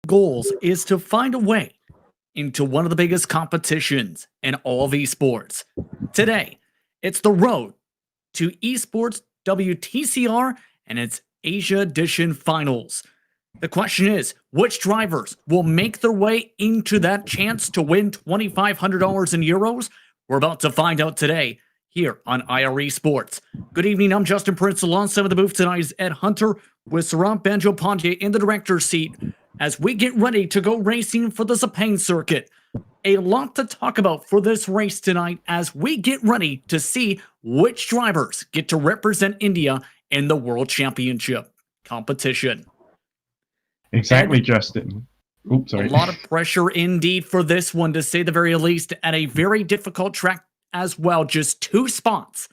goals is to find a way into one of the biggest competitions in all of esports. Today, it's the road to eSports WTCR and its Asia Edition finals. The question is, which drivers will make their way into that chance to win $2,500 in euros? We're about to find out today here on IR Esports. Good evening, I'm Justin Prince. Alongside of the booth tonight is Ed Hunter with Saram Banjo-Pandey in the director's seat as we get ready to go racing for the Sepang circuit. A lot to talk about for this race tonight as we get ready to see which drivers get to represent India in the World Championship competition. Exactly, Ed, Justin. Oops, sorry. A lot of pressure indeed for this one, to say the very least, at a very difficult track as well. Just 2 spots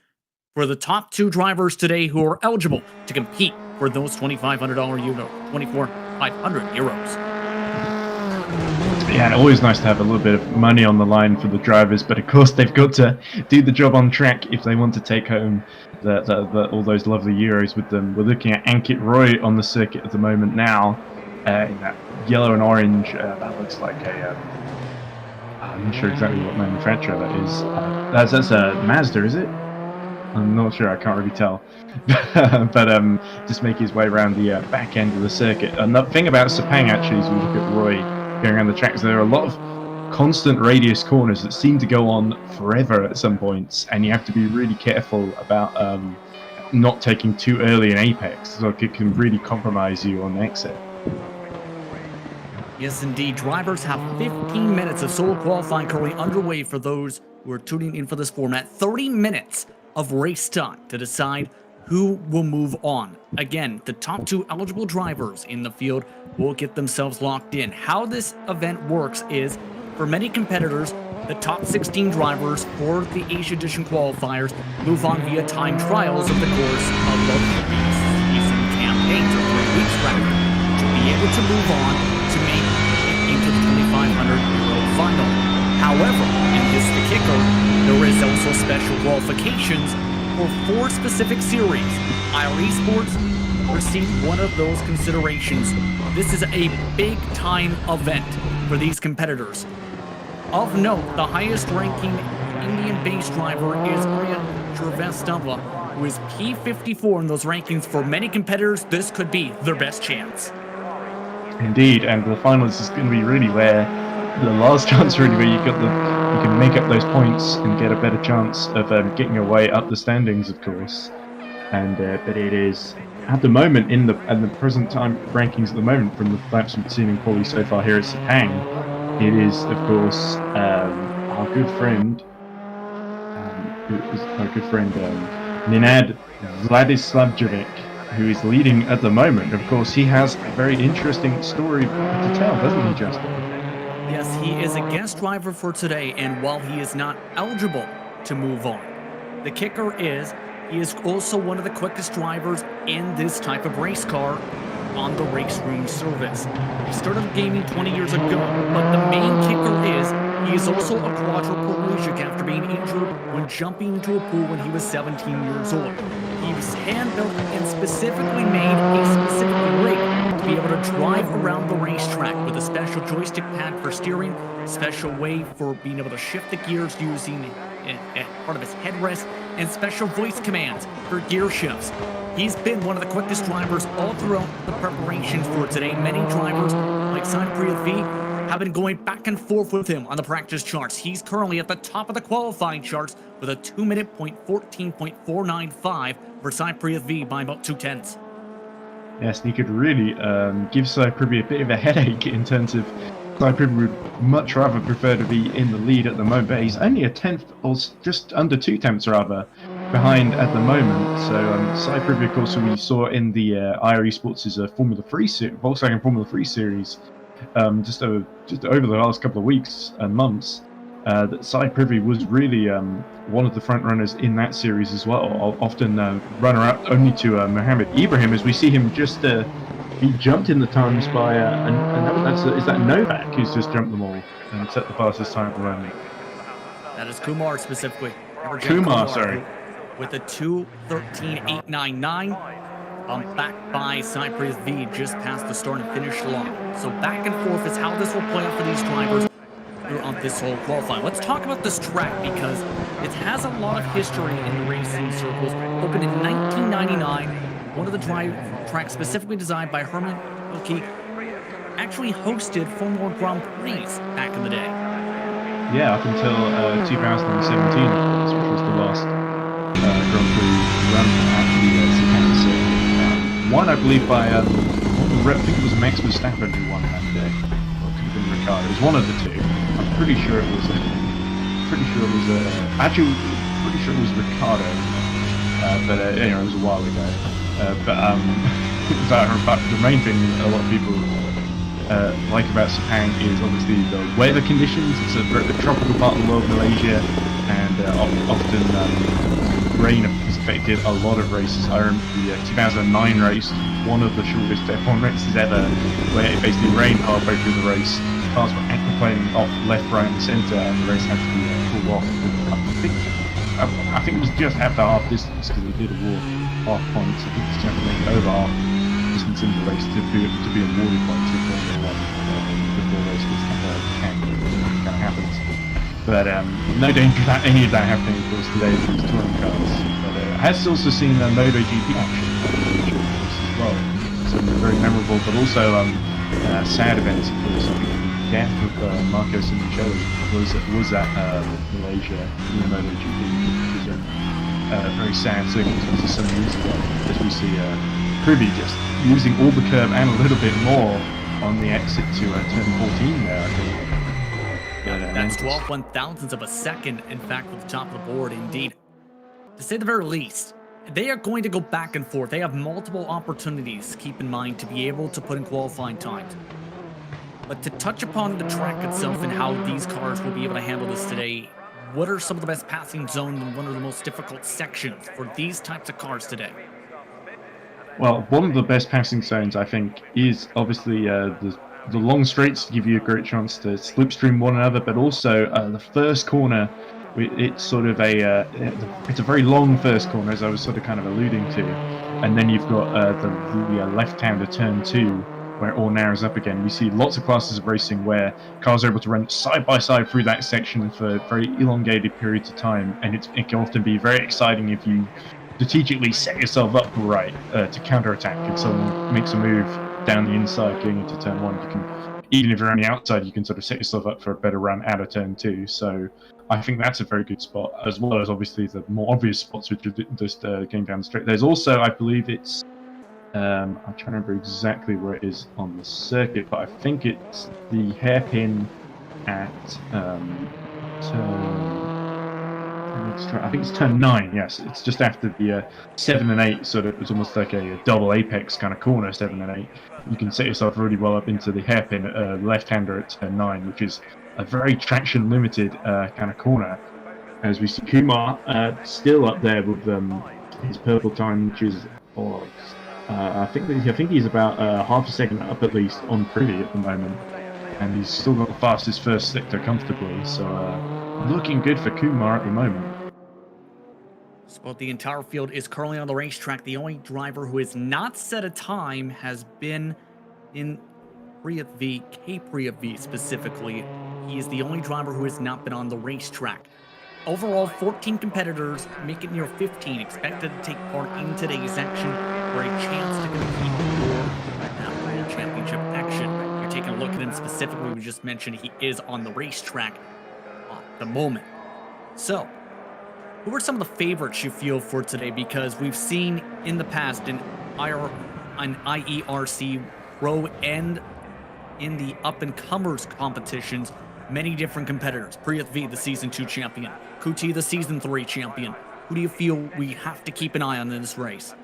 for the top 2 drivers today who are eligible to compete for those $2,500 euros. Yeah, always nice to have a little bit of money on the line for the drivers, but of course they've got to do the job on track if they want to take home all those lovely euros with them. We're looking at Ankit Roy on the circuit at the moment now, in that yellow and orange. That looks like a... I'm not sure exactly what manufacturer that is. That's a Mazda, is it? I'm not sure, I can't really tell. But just make his way around the back end of the circuit. And the thing about Sepang, actually, as we look at Roy going around the tracks, there are a lot of constant radius corners that seem to go on forever at some points, and you have to be really careful about not taking too early in apex, so it can really compromise you on exit. Yes, indeed. Drivers have 15 minutes of solo qualifying currently underway for those who are tuning in for this format. 30 minutes of race time to decide who will move on. Again, the top 2 eligible drivers in the field will get themselves locked in. How this event works is, for many competitors, the top 16 drivers for the Asia Edition qualifiers move on via time trials of the course of the season campaigns or 3 weeks rather, to be able to move on to make it into the €2,500 final. However, and this is the kicker, there is also special qualifications for 4 specific series. IR Esports received one of those considerations. This is a big-time event for these competitors. Of note, the highest-ranking Indian-based driver is Arya Shrivastava, who is P54 in those rankings. For many competitors, this could be their best chance. Indeed, and the finals is going to be really where the last chance, really, where you can make up those points and get a better chance of getting your way up the standings, of course. And but it is at the moment in the present time rankings at the moment, from the laps we've seen in quali so far here at Sepang, it is of course our good friend, Ninad Vladislavjevic, who is leading at the moment. Of course, he has a very interesting story to tell, doesn't he, Justin? Yes, he is a guest driver for today, and while he is not eligible to move on, the kicker is he is also one of the quickest drivers in this type of race car on the race room service. He started gaming 20 years ago, but the main kicker is he is also a quadriplegic after being injured when jumping into a pool when he was 17 years old. He was hand-built and specifically made a specific rig to be able to drive around the racetrack with a special joystick pad for steering, special way for being able to shift the gears using part of his headrest, and special voice commands for gear shifts. He's been one of the quickest drivers all throughout the preparations for today. Many drivers, like Cypriot V, have been going back and forth with him on the practice charts. He's currently at the top of the qualifying charts with a 2-minute .14.495 for Cypriot V by about 2/10. Yes, he could really give Cypriot a bit of a headache in terms of Cypriot would much rather prefer to be in the lead at the moment, but he's only a 10th, or just under 2 tenths rather, behind at the moment. So Cypriot, of course, we saw in the IR Esports' Volkswagen Formula 3 series just over the last couple of weeks and months, that Cypriot was really one of the front runners in that series as well. Often runner-up only to Mohammed Ibrahim, as we see him just he jumped in the times by is that Novak who's just jumped them all and set the fastest time at the moment. That is Kumar specifically. Kumar, sorry. With a 2:13.899. Back by Cypress V just past the start and finish line. So back and forth is how this will play out for these drivers on this whole qualifying. Let's talk about this track because it has a lot of history in the racing circles. Opened in 1999, one of the tracks specifically designed by Herman Tilke, actually hosted Formula Grand Prix back in the day. Yeah, up until 2017, of course, which was the last Grand Prix run at the Sepang circuit. Won, I believe, by I think it was Max Verstappen who won that day, or it could have been Ricciardo. It was one of the two. I'm pretty sure it was. Actually, pretty sure it was Ricciardo. But anyway, it was a while ago. But the main thing a lot of people like about Sepang is obviously the weather conditions. It's a tropical part of the world, Malaysia, and often rain has affected a lot of races. I remember the 2009 race, one of the shortest F1 races ever, where it basically rained halfway through the race. Cars were aquaplaning off left, right, and centre, and the race had to be pulled off. I think it was just after half distance because they did award half points. I think it's just made over half distance in the race to be awarded by Formula 1 before the race kind of happens. But no danger of any of that happening, of course, today with these touring cars. But I have also seen MotoGP action as well. So very memorable, but also sad events, of course. I think the death of Marco Simoncelli was at Malaysia in the MotoGP, which was a very sad circumstance some years ago, as we see Privi just using all the curb and a little bit more on the exit to turn 14 there, I think. That's 12 1,000ths of a second, in fact, with the top of the board, indeed. To say the very least, they are going to go back and forth. They have multiple opportunities, keep in mind, to be able to put in qualifying times. But to touch upon the track itself and how these cars will be able to handle this today, what are some of the best passing zones and what are the most difficult sections for these types of cars today? Well, one of the best passing zones, I think, is obviously the long straights to give you a great chance to slipstream one another, but also the first corner. It's sort of it's a very long first corner, as I was sort of kind of alluding to, and then you've got the left-hander turn 2, where it all narrows up again. We see lots of classes of racing where cars are able to run side by side through that section for very elongated periods of time, and it can often be very exciting if you strategically set yourself up right to counter-attack. If someone makes a move down the inside going into turn 1, you can, even if you're on the outside, you can sort of set yourself up for a better run out of turn 2. So I think that's a very good spot, as well as obviously the more obvious spots which are just going down the straight. There's also, I believe it's I'm trying to remember exactly where it is on the circuit, but I think it's the hairpin at I think it's turn 9. Yes, it's just after the 7 and 8. So it's almost like a double apex kind of corner, 7 and 8. You can set yourself really well up into the hairpin left-hander at turn 9, which is a very traction limited kind of corner. As we see Kumar still up there with his purple time, which is I think he's about half a second up at least on Privi at the moment, and he's still got the fastest first sector comfortably. So looking good for Kumar at the moment. So the entire field is currently on the racetrack. The only driver who has not set a time has been in Priya V, K Priya V specifically. He is the only driver who has not been on the racetrack. Overall, 14 competitors, make it near 15, expected to take part in today's action for a chance to compete for that World Championship action. You're taking a look at him specifically. We just mentioned he is on the racetrack at the moment. So, who are some of the favorites you feel for today? Because we've seen in the past in IERC, Pro, and in the up-and-comers competitions, many different competitors. Priyat V, the Season 2 champion. Kuti, the Season 3 champion. Who do you feel we have to keep an eye on in this race?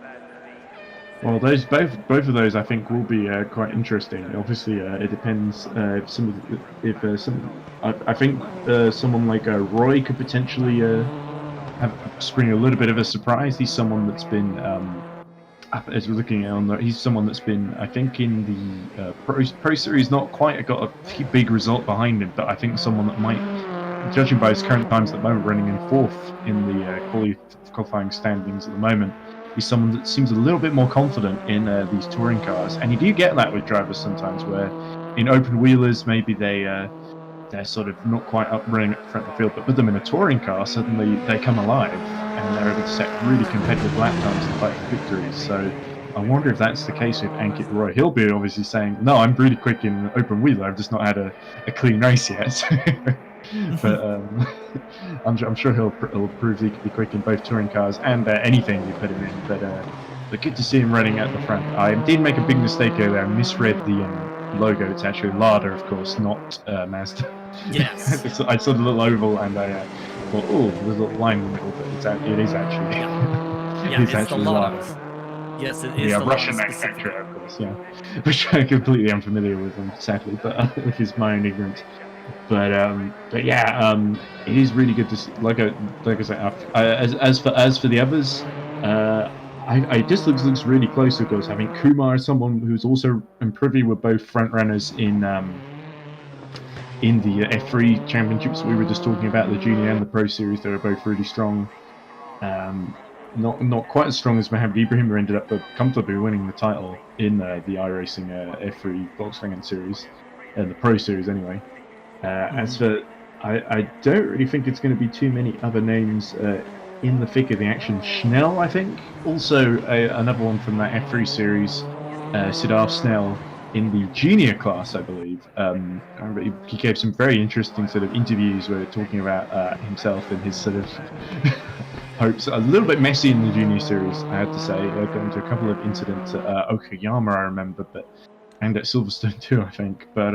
Well, both of those I think will be quite interesting. Obviously, it depends. I think someone like Roy could potentially spring a little bit of a surprise. He's someone that's been, as we're looking at he's someone that's been, I think, in the Pro Series, not quite got a big result behind him, but I think someone that might, judging by his current times at the moment, running in 4th in the qualifying standings at the moment, he's someone that seems a little bit more confident in these touring cars. And you do get that with drivers sometimes, where in open wheelers maybe they're sort of not quite up running at the front of the field, but put them in a touring car, suddenly they come alive and they're able to set really competitive lap times and fight for victories. So I wonder if that's the case with Ankit Roy. He'll be obviously saying, no, I'm really quick in open wheeler, I've just not had a clean race yet. But I'm sure he'll prove he can be quick in both touring cars and anything you put him in. But good to see him running at the front. I did make a big mistake earlier. I misread the logo. It's actually Lada, of course, not Mazda. Yes. I saw the little oval and I thought, oh, there's a little line in the middle, but it is actually. Yeah, it's actually the Lada. Yes, it is the the Russian Lada manufacturer, of course, yeah. Which I'm completely unfamiliar with them, sadly, but which is my own ignorance. But yeah, it is really good to see. Like I said, as for the others, I just looks really close. Of course, having Kumar as someone who's also and Privy were both front runners in the F3 championships we were just talking about, the junior and the pro series. They were both really strong. Not quite as strong as Mohamed Ibrahim, who ended up comfortably winning the title in the iRacing F3 Volkswagen series, the pro series anyway. As for, I don't really think it's going to be too many other names in the thick of the action. Schnell, I think, also another one from that F3 series, Siddharth Snell, in the junior class, I believe. He gave some very interesting sort of interviews where talking about himself and his sort of hopes. A little bit messy in the junior series, I have to say. Got into a couple of incidents at Okayama, I remember, and at Silverstone too, I think. But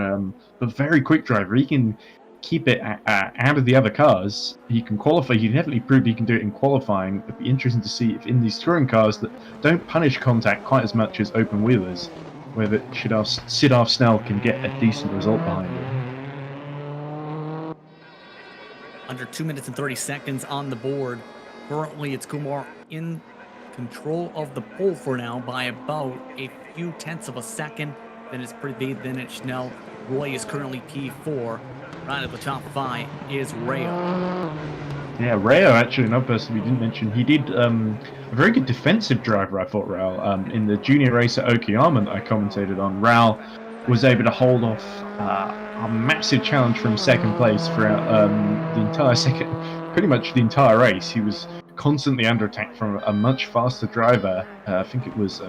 very quick driver. He can keep it out of the other cars. He can qualify. He definitely proved he can do it in qualifying. It'd be interesting to see if in these touring cars that don't punish contact quite as much as open wheelers, whether Siddharth Snell can get a decent result behind him. Under 2 minutes and 30 seconds on the board. Currently, it's Kumar in control of the pole for now by about a few tenths of a second. Then it's Prithvi, then it's Schnell. Roy is currently P4. Right at the top 5 is Rayo. Yeah, Rayo, actually, another person we didn't mention. He did a very good defensive driver, I thought, Raul. In the junior race at Okayama that I commentated on, Raul was able to hold off a massive challenge from second place throughout pretty much the entire race. He was constantly under attack from a much faster driver. I think it was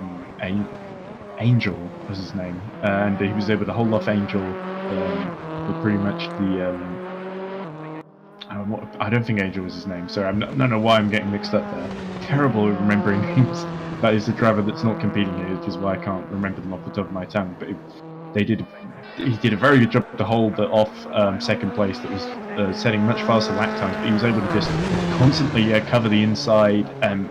Angel was his name, and he was able to hold off Angel for pretty much the. I don't think Angel was his name. Sorry, I don't know why I'm getting mixed up there. Terrible at remembering names. That is the driver that's not competing here, which is why I can't remember them off the top of my tongue. But he did a very good job to hold off second place. That was setting much faster lap times, but he was able to just constantly cover the inside and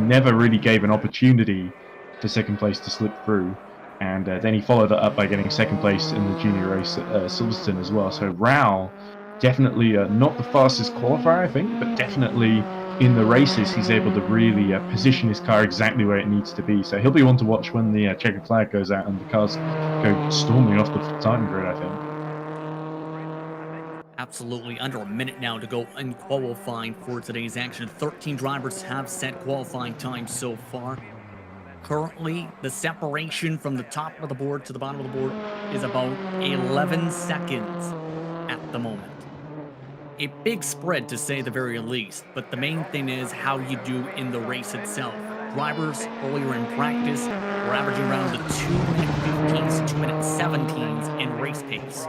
never really gave an opportunity for second place to slip through. And then he followed it up by getting second place in the junior race at Silverstone as well. So Raul, definitely not the fastest qualifier, I think, but definitely in the races he's able to really position his car exactly where it needs to be. So he'll be one to watch when the checkered flag goes out and the cars go storming off the time grid, I think. Absolutely. Under a minute now to go in qualifying for today's action. 13 drivers have set qualifying times so far. Currently, the separation from the top of the board to the bottom of the board is about 11 seconds at the moment. A big spread, to say the very least, but the main thing is how you do in the race itself. Drivers earlier in practice were averaging around the 2-minute 15s, 2-minute 17s in race pace.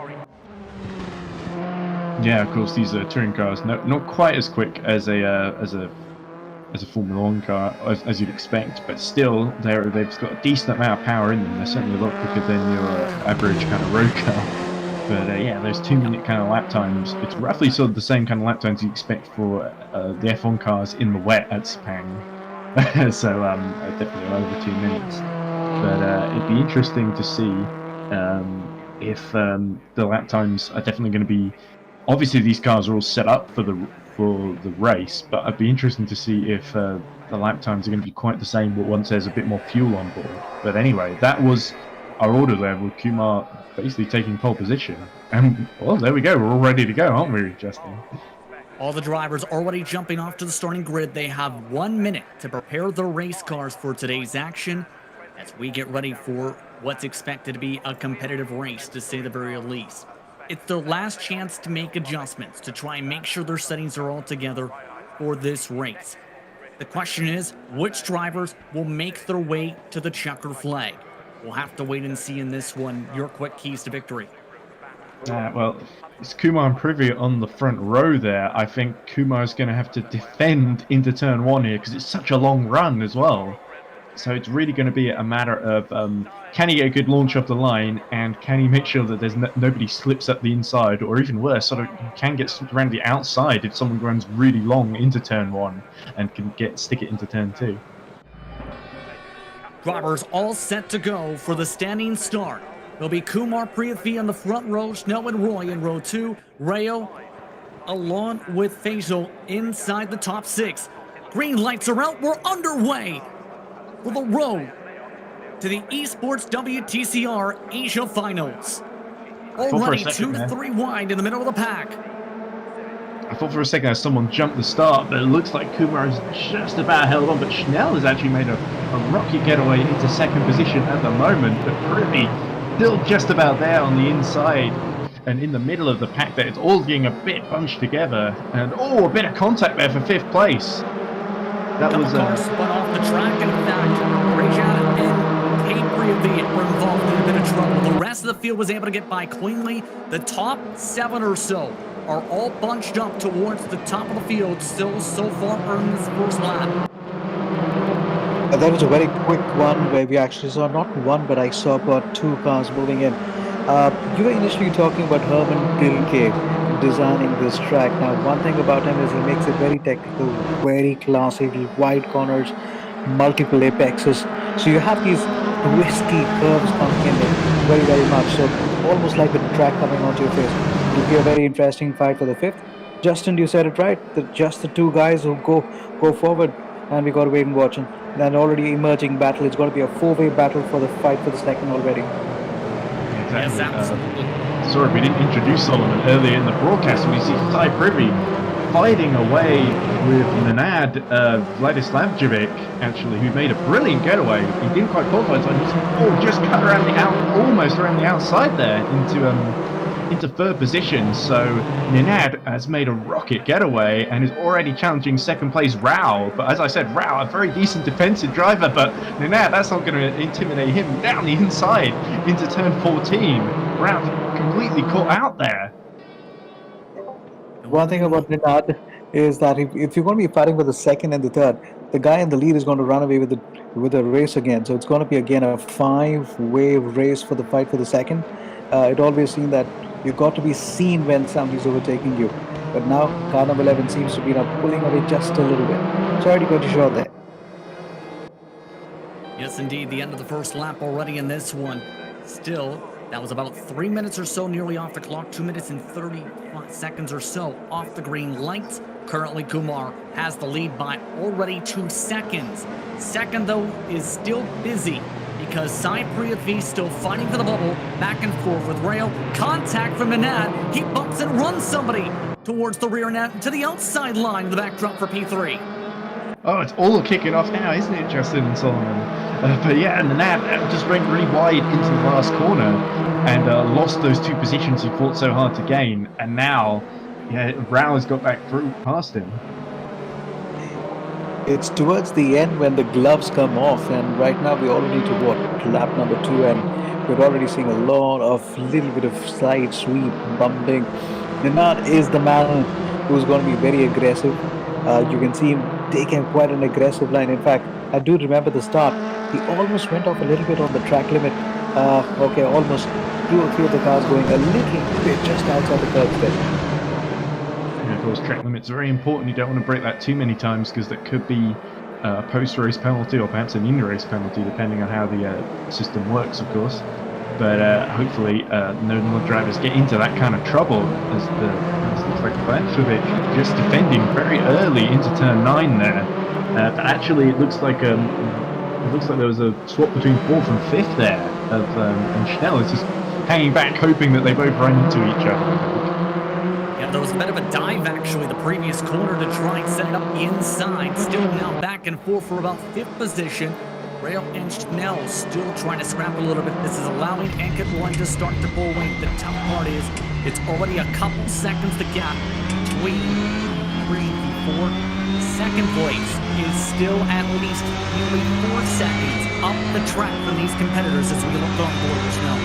Yeah, of course, these touring cars not quite as quick as a Formula One car as you'd expect, but still they've got a decent amount of power in them. They're certainly a lot quicker than your average kind of road car. But yeah, those 2-minute kind of lap times, it's roughly sort of the same kind of lap times you expect for the F1 cars in the wet at Sepang. So definitely over 2 minutes. But it'd be interesting to see if the lap times are definitely going to be. Obviously, these cars are all set up for the race, but it'd be interesting to see if the lap times are going to be quite the same, but once there's a bit more fuel on board. But anyway, that was our order there, with Kumar basically taking pole position. And, well, there we go. We're all ready to go, aren't we, Justin? All the drivers already jumping off to the starting grid. They have 1 minute to prepare their race cars for today's action as we get ready for what's expected to be a competitive race, to say the very least. It's their last chance to make adjustments to try and make sure their settings are all together for this race. The question is, which drivers will make their way to the checker flag? We'll have to wait and see in this one. Your quick keys to victory. Well, it's Kumar and Privy on the front row there. I think Kumar's going to have to defend into turn 1 here because it's such a long run as well. So it's really going to be a matter of can he get a good launch off the line, and can he make sure that there's nobody slips up the inside, or even worse, sort of can get slipped around the outside if someone runs really long into turn 1 and can stick it into turn 2. Drivers all set to go for the standing start. There'll be Kumar Prithvi on the front row, Schnell and Roy in row 2, Rayo along with Faisal inside the top 6. Green lights are out, we're underway for the road to the eSports WTCR Asia Finals. Already 2 to 3 wide in the middle of the pack. I thought for a second that someone jumped the start, but it looks like Kumar is just about held on, but Schnell has actually made a rocket getaway into second position at the moment, but Privy still just about there on the inside and in the middle of the pack there. It's all getting a bit bunched together, and a bit of contact there for 5th place. That was cars spun off the track, and in fact, Rajan and Kate Prithvi were involved in a bit of trouble. The rest of the field was able to get by cleanly. The top 7 or so are all bunched up towards the top of the field, still so far in this first lap. That was a very quick one where we actually saw not one, but I saw about 2 cars moving in. You were initially talking about Herman Tilke designing this track. Now, one thing about him is he makes it very technical, very classy, wide corners, multiple apexes. So you have these twisty curves coming in very, very much. So almost like a track coming onto your face. It'll be a very interesting fight for the 5th. Justin, you said it right. Just the 2 guys who go forward, and we got to wait and watch. And an already emerging battle. It's going to be a 4-way battle for the fight for the 2nd already. Exactly. Yes, absolutely. Sorry, we didn't introduce Solomon earlier in the broadcast. We see Ty Privy fighting away with Nenad Vladislavjevic, actually, who made a brilliant getaway. He didn't quite qualify, so he just cut around almost around the outside there into 3rd position. So Nenad has made a rocket getaway and is already challenging 2nd place Rao. But as I said, Rao, a very decent defensive driver, but Nenad, that's not going to intimidate him down the inside into turn 14. Rao completely caught out there. One thing about Nenad is that if you're going to be fighting for the 2nd and the 3rd, the guy in the lead is going to run away with the race again. So it's going to be again a 5-way race for the fight for the 2nd. It always seemed that you got to be seen when somebody's overtaking you. But now, car number 11 seems to be pulling away just a little bit. It's already got you short there. Yes, indeed. The end of the first lap already in this one. Still, that was about 3 minutes or so nearly off the clock. 2 minutes and 35 seconds or so off the green lights. Currently, Kumar has the lead by already 2 seconds. 2nd, though, is still busy, because Sai Prithvi still fighting for the bubble, back and forth with Rayo. Contact from Nenad. He bumps and runs somebody towards the rear net to the outside line of the backdrop for P3. Oh, it's all kicking off now, isn't it, Justin and Solomon? But yeah, Nenad just went really wide into the last corner and lost those 2 positions he fought so hard to gain. And now, Rao has got back through past him. It's towards the end when the gloves come off, and right now we're already to lap number 2, and we're already seeing a lot of little bit of side sweep, bumping. Nenad is the man who's going to be very aggressive. You can see him taking quite an aggressive line. In fact, I do remember the start. He almost went off a little bit on the track limit. Almost 2 or 3 of the cars going a little bit just outside the curb there. Of course, track limit's very important. You don't want to break that too many times because that could be a post-race penalty or perhaps an in-race penalty, depending on how the system works, of course. But hopefully no more drivers get into that kind of trouble, as looks like Vladimir just defending very early into turn 9 there. But actually, it looks like there was a swap between 4th and 5th there, and Schnell is just hanging back, hoping that they both run into each other. Yeah, there was a bit of a dive, actually, the previous corner to try and set it up the inside. Still now back and forth for about 5th position. Rail and Schnell still trying to scrap a little bit. This is allowing Ankit Roy to start to pull away. The tough part is it's already a couple seconds the gap between 3 and 4. Second place is still at least nearly 4 seconds up the track from these competitors as we look on board as well.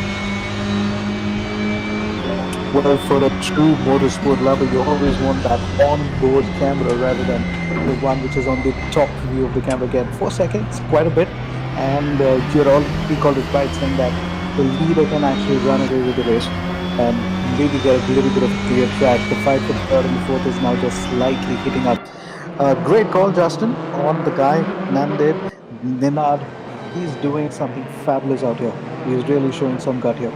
Well, for a true motorsport lover, you always want that on-board camera rather than the one which is on the top view of the camera. Again, 4 seconds, quite a bit, and you're all called it right, saying that the leader can actually run away with the race and maybe get a little bit of clear track. The fight for the third and the fourth is now just slightly heating up. Great call, Justin, on the guy, Nandid, Ninad. He's doing something fabulous out here. He's really showing some gut here.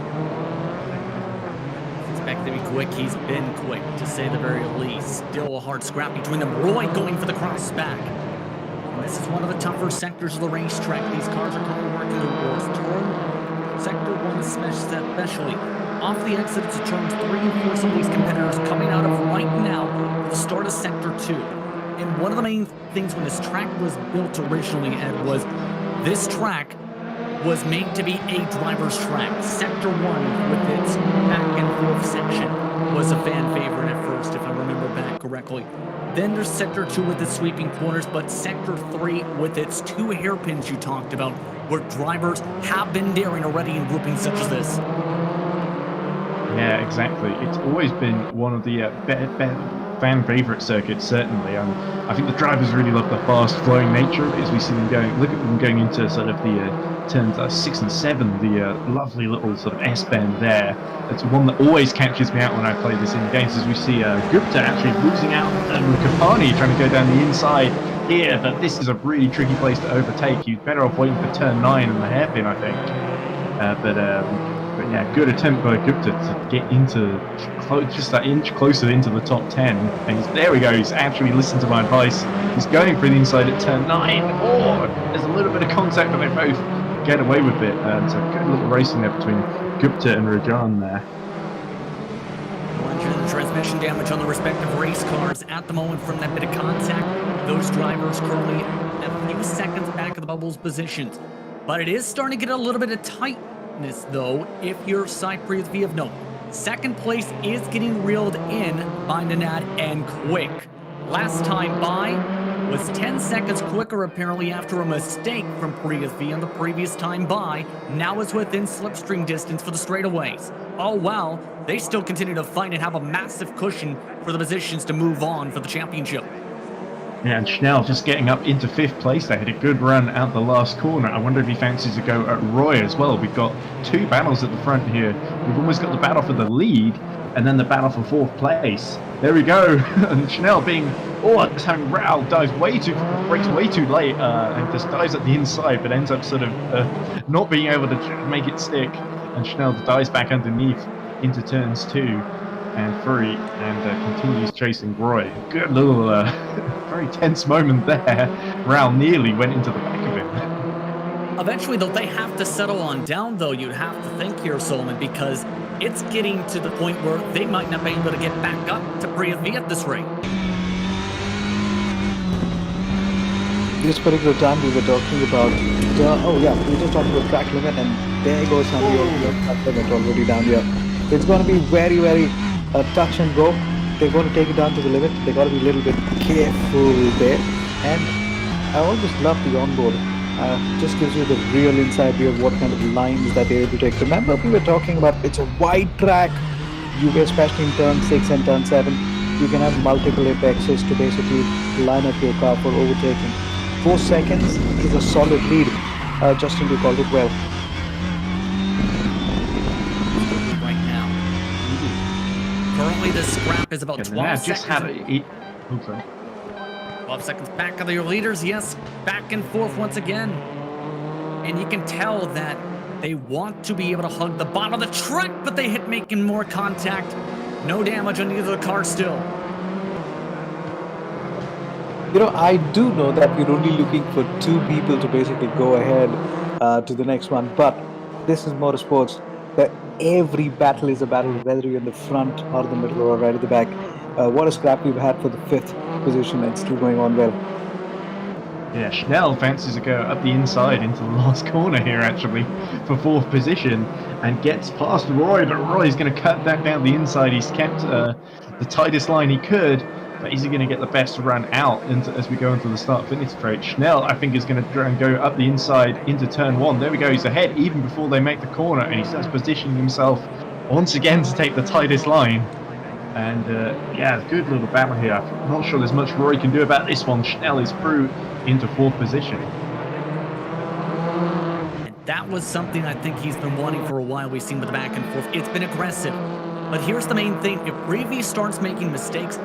Expect to be quick. He's been quick, to say the very least. Still a hard scrap between them. Roy going for the cross back. And this is one of the tougher sectors of the racetrack. These cars are currently working towards turn sector 1 especially. Off the exit to turns 3 and 4. Some of these competitors coming out of right now at the start of sector 2. And one of the main things when this track was built originally, Ed, was this track was made to be a driver's track. Sector 1 with its back and forth section was a fan favorite at first, if I remember back correctly. Then there's Sector 2 with its sweeping corners, but Sector 3 with its 2 hairpins you talked about, where drivers have been daring already in groupings such as this. Yeah, exactly. It's always been one of the fan favorite circuits, certainly. I think the drivers really love the fast flowing nature of it as we see them going. Look at them going into sort of the turns 6 and 7, the lovely little sort of S-bend there. It's one that always catches me out when I play this in games, as we see Gupta actually losing out and Kapani trying to go down the inside here, but this is a really tricky place to overtake. He's better off waiting for turn 9 and the hairpin, I think. But yeah, good attempt by Gupta to get into just that inch closer into the top 10. And there we go, he's actually listened to my advice. He's going for the inside at turn 9. Oh, there's a little bit of contact, but they both get away with it. So good little racing there between Gupta and Rajan there. The transmission damage on the respective race cars at the moment from that bit of contact. Those drivers currently a few seconds back of the bubbles positions. But it is starting to get a little bit of tightness, though, if you're Cyprus V of note. Second place is getting reeled in by Nanad and Quick. Last time by was 10 seconds quicker, apparently, after a mistake from Prius V on the previous time by. Now is within slipstream distance for the straightaways. Oh, well, they still continue to fight and have a massive cushion for the positions to move on for the championship. Yeah, and Schnell just getting up into 5th place. They had a good run out the last corner. I wonder if he fancies to go at Roy as well. We've got 2 battles at the front here. We've almost got the battle for the lead and then the battle for 4th place. There we go. And Schnell being, this having Raul breaks way too late and just dives at the inside, but ends up sort of not being able to make it stick. And Schnell dives back underneath into turns 2 and 3 and continues chasing Roy. Good little, very tense moment there. Raul nearly went into the back of him. Eventually, though, they have to settle on down, though, you'd have to think here, Solomon, because it's getting to the point where they might not be able to get back up to Prius V at this rate. This particular time we were talking about, we were just talking about track limit, and there goes some of your track limit already down here. It's going to be very, very touch and go. They're going to take it down to the limit. They got to be a little bit careful there. And I always love the onboard. Just gives you the real inside view of what kind of lines that they're able to take. Remember, we were talking about it's a wide track. Especially in turn 6 and turn 7, you can have multiple apexes to basically line up your car for overtaking. 4 seconds is a solid lead. Justin, you called it well. Right now. Currently, the scrap is about 12 seconds. 12 seconds back of your leaders, yes, back and forth once again. And you can tell that they want to be able to hug the bottom of the track, but they hit making more contact. No damage on either of the cars still. I do know that we're only looking for 2 people to basically go ahead to the next one, but this is motorsports. Every battle is a battle, whether you're in the front or the middle or right at the back. What a scrap we've had for the 5th position and still going on well. Yeah, Schnell fancies a go up the inside into the last corner here, actually, for 4th position, and gets past Roy, but Roy's going to cut that down the inside. He's kept the tightest line he could, but is he going to get the best run out as we go into the start-finish straight? Schnell, I think, is going to try and go up the inside into turn 1. There we go, he's ahead even before they make the corner, and he starts positioning himself once again to take the tightest line. And yeah, good little battle here. I'm not sure there's much Roy can do about this one. Schnell is through into 4th position. And that was something I think he's been wanting for a while. We've seen with the back and forth. It's been aggressive. But here's the main thing. If Reeve starts making mistakes,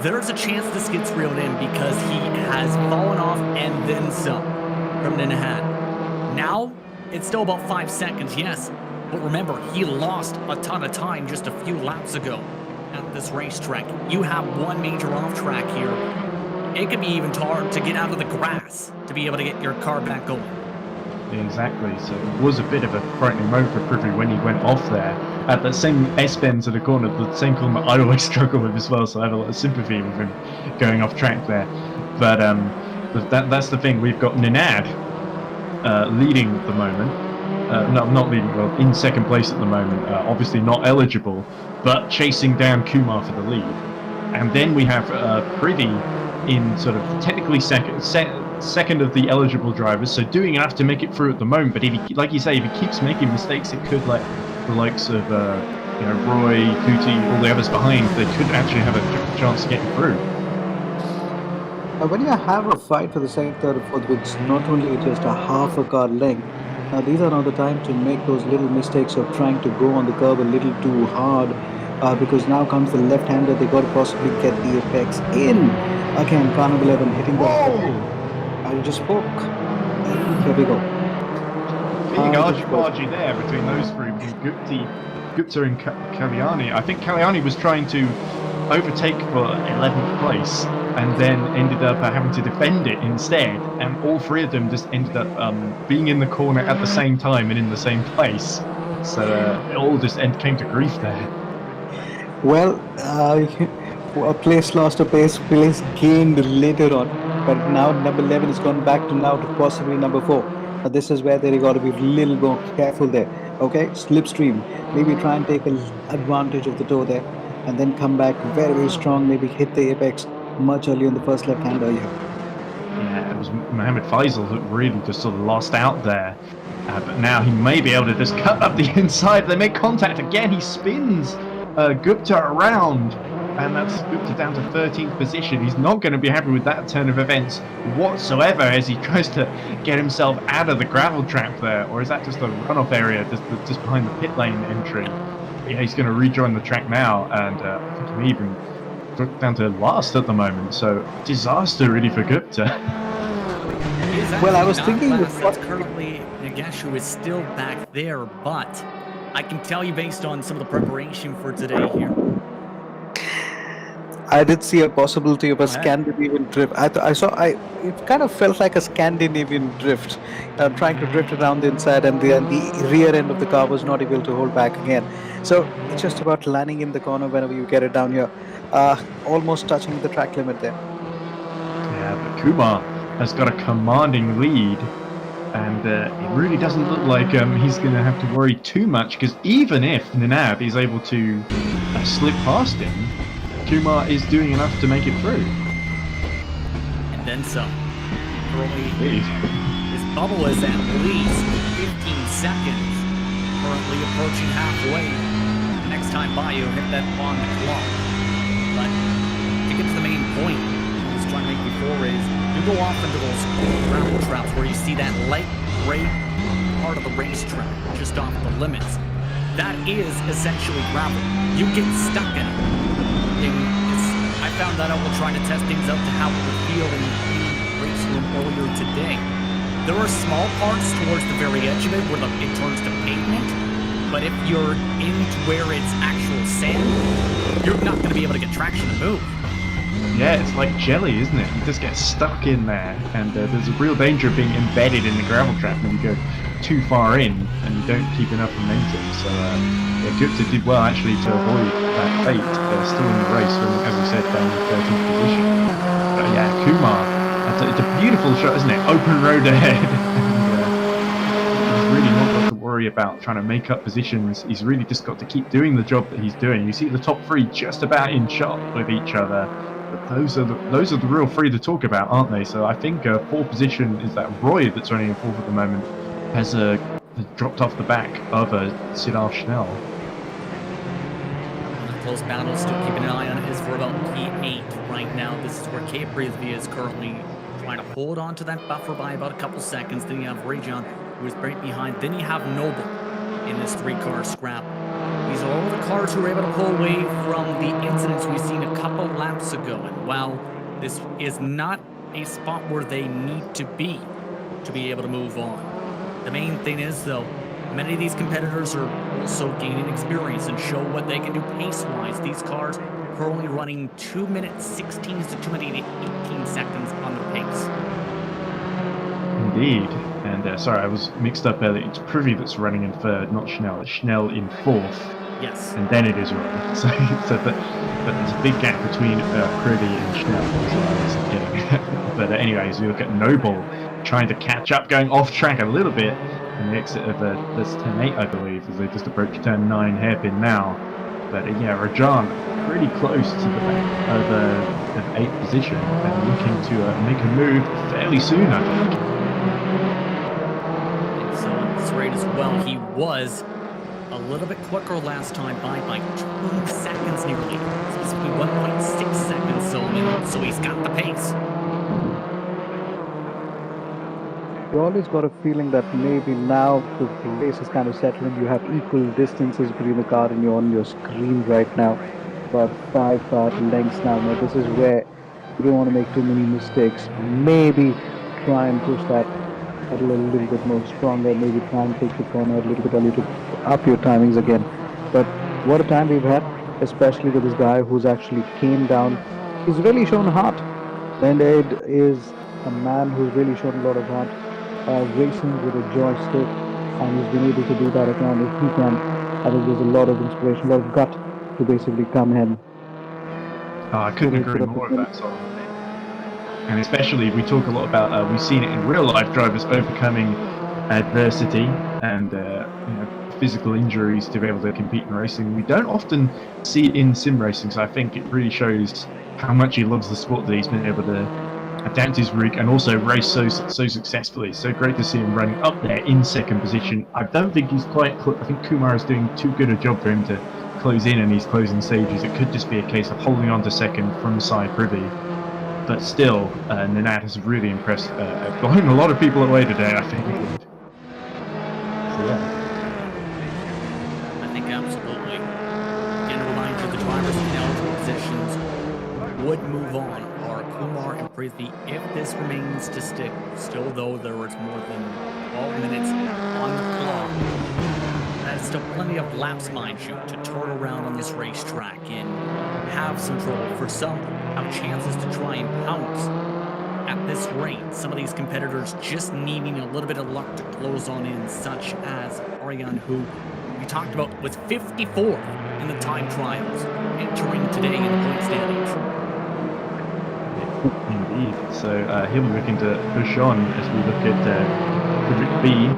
there's a chance this gets reeled in because he has fallen off and then some from Ninahad. Now, it's still about 5 seconds, yes. But remember, he lost a ton of time just a few laps ago at this racetrack. You have one major off track here. It could be even hard to get out of the grass to be able to get your car back going. Yeah, exactly. So it was a bit of a frightening moment for Privy when he went off there at that same S-bend to the corner, the same corner I always struggle with as well. So I have a lot of sympathy with him going off track there. But that's the thing. We've got Ninad leading at the moment. No, not leading. Well, in 2nd place at the moment. Obviously not eligible, but chasing down Kumar for the lead. And then we have Privy in sort of technically second of the eligible drivers, so doing enough to make it through at the moment. But if he, like you say, if he keeps making mistakes, it could let the likes of Roy, Kuti, all the others behind, they could actually have a chance of getting through. When you have a fight for the 2nd, 3rd, or 4th, which is not only just a half a car length, these are not the time to make those little mistakes of trying to go on the curb a little too hard, because now comes the left-hander. They got to possibly get the apex in. Again, Carnival 11 hitting the... I just spoke. Here we go. Big argy-bargy there between those three, between Gupta and Kalyani. I think Kalyani was trying to overtake for 11th place and then ended up having to defend it instead, and all three of them just ended up being in the corner at the same time and in the same place. So it all just came to grief there. Well, a place lost, a place gained later on, but now number 11 has gone back to now to possibly number 4. This is where they got to be a little more careful there. Okay, slipstream, maybe try and take advantage of the toe there, and then come back very, very strong. Maybe hit the apex much earlier in the first left-hander here. Yeah, it was Mohammed Faisal who really just sort of lost out there. But now he may be able to just cut up the inside. They make contact again. He spins Gupta around, and that's Gupta down to 13th position. He's not going to be happy with that turn of events whatsoever as he tries to get himself out of the gravel trap there. Or is that just a runoff area just behind the pit lane entry? Yeah, he's going to rejoin the track now, and I think he may even drop down to last at the moment. So disaster really for Gupta. Well, I was thinking that's currently Nageshu is still back there, but I can tell you based on some of the preparation for today here. I did see a possibility of a Scandinavian drift. It kind of felt like a Scandinavian drift, trying to drift around the inside, and the rear end of the car was not able to hold back again. So it's just about landing in the corner whenever you get it down here, almost touching the track limit there. Yeah, but Kumar has got a commanding lead, and it really doesn't look like he's going to have to worry too much, because even if Ninab is able to slip past him, Kumar is doing enough to make it through. And then some. His bubble is at least 15 seconds. Currently approaching halfway. Next time by, you'll hit that on the clock. But to get to the main point, I was trying to make before is you go off into those gravel traps where you see that light gray part of the racetrack just off the limits. That is essentially gravel. You get stuck in it. I found that out while trying to test things out to how it would feel in the race room earlier today. There are small parts towards the very edge of it where it turns to pavement, but if you're into where it's actual sand, you're not going to be able to get traction to move. Yeah, it's like jelly, isn't it? You just get stuck in there, and there's a real danger of being embedded in the gravel trap when you go too far in and you don't keep enough momentum. So yeah, Gupta did well actually to avoid that fate. Still in the race, running, as we said, down in 13th position. But yeah, Kumar, it's a beautiful shot, isn't it? Open road ahead. And he's really not got to worry about trying to make up positions. He's really just got to keep doing the job that he's doing. You see the top three just about in shot with each other. But those are the real three to talk about, aren't they? So I think fourth position is that Roy that's running in fourth at the moment has dropped off the back of Sidar Schnell. Close battle, still keeping an eye on it, is for about P8 right now. This is where Caprivi is currently trying to hold on to that buffer by about a couple seconds. Then you have Rajon, who is right behind. Then you have Noble in this 3-car scrap. These are all the cars who were able to pull away from the incidents we've seen a couple laps ago. And while this is not a spot where they need to be able to move on, the main thing is, though, many of these competitors are also gaining experience and show what they can do pace-wise. These cars are currently running 2 minutes 16 to 2 minutes 18 seconds on their pace. Indeed. And sorry, I was mixed up earlier. It's Privy that's running in third, not Schnell. It's Schnell in fourth. Yes. And then it is Roy. But there's a big gap between Privy and Schnell, is what I was getting. But anyways, we look at Noble trying to catch up, going off track a little bit in the exit of that's turn 8, I believe, as they just approach turn 9 hairpin now. But yeah, Rajan pretty close to the back of 8th position and looking to make a move fairly soon, I think. So at this rate as well, he was a little bit quicker last time by 2 seconds nearly. Specifically 1.6 seconds, so he's got the pace. You always got a feeling that maybe now the race is kind of settling. You have equal distances between the car and you're on your screen right now. About 5 car lengths now. Now this is where you don't want to make too many mistakes. Maybe try and push that a little bit more stronger. Maybe try and take the corner a little bit early to up your timings again. But what a time we've had, especially with this guy who's actually came down. He's really shown heart. Landed is a man who's really shown a lot of heart. Racing with a joystick, and he's been able to do that again. If he can, I think there's a lot of inspiration, a lot of gut to basically come in. I couldn't agree more with that song. And especially, we talk a lot about, we've seen it in real life, drivers overcoming adversity and physical injuries to be able to compete in racing. We don't often see it in sim racing, so I think it really shows how much he loves the sport that he's been able to adapt his rig and also race so successfully. So great to see him running up there in second position. I don't think he's quite. I think Kumar is doing too good a job for him to close in these closing stages. It could just be a case of holding on to second from Sai Privy. But still, Nanad has really impressed, blowing a lot of people away today, I think. So yeah. I think absolutely. Again, a reminder, the drivers in eligible positions would move on. Kumar and Prithvi, if this remains to stick. Still, though, there was more than 12 minutes on the clock. That's still plenty of laps, mind you, to turn around on this racetrack and have some trouble. For some, have chances to try and pounce at this rate. Some of these competitors just needing a little bit of luck to close on in, such as Aryan, who we talked about was 54 in the time trials, entering today in the point standings. Indeed. So he'll be looking to push on as we look at Frederick B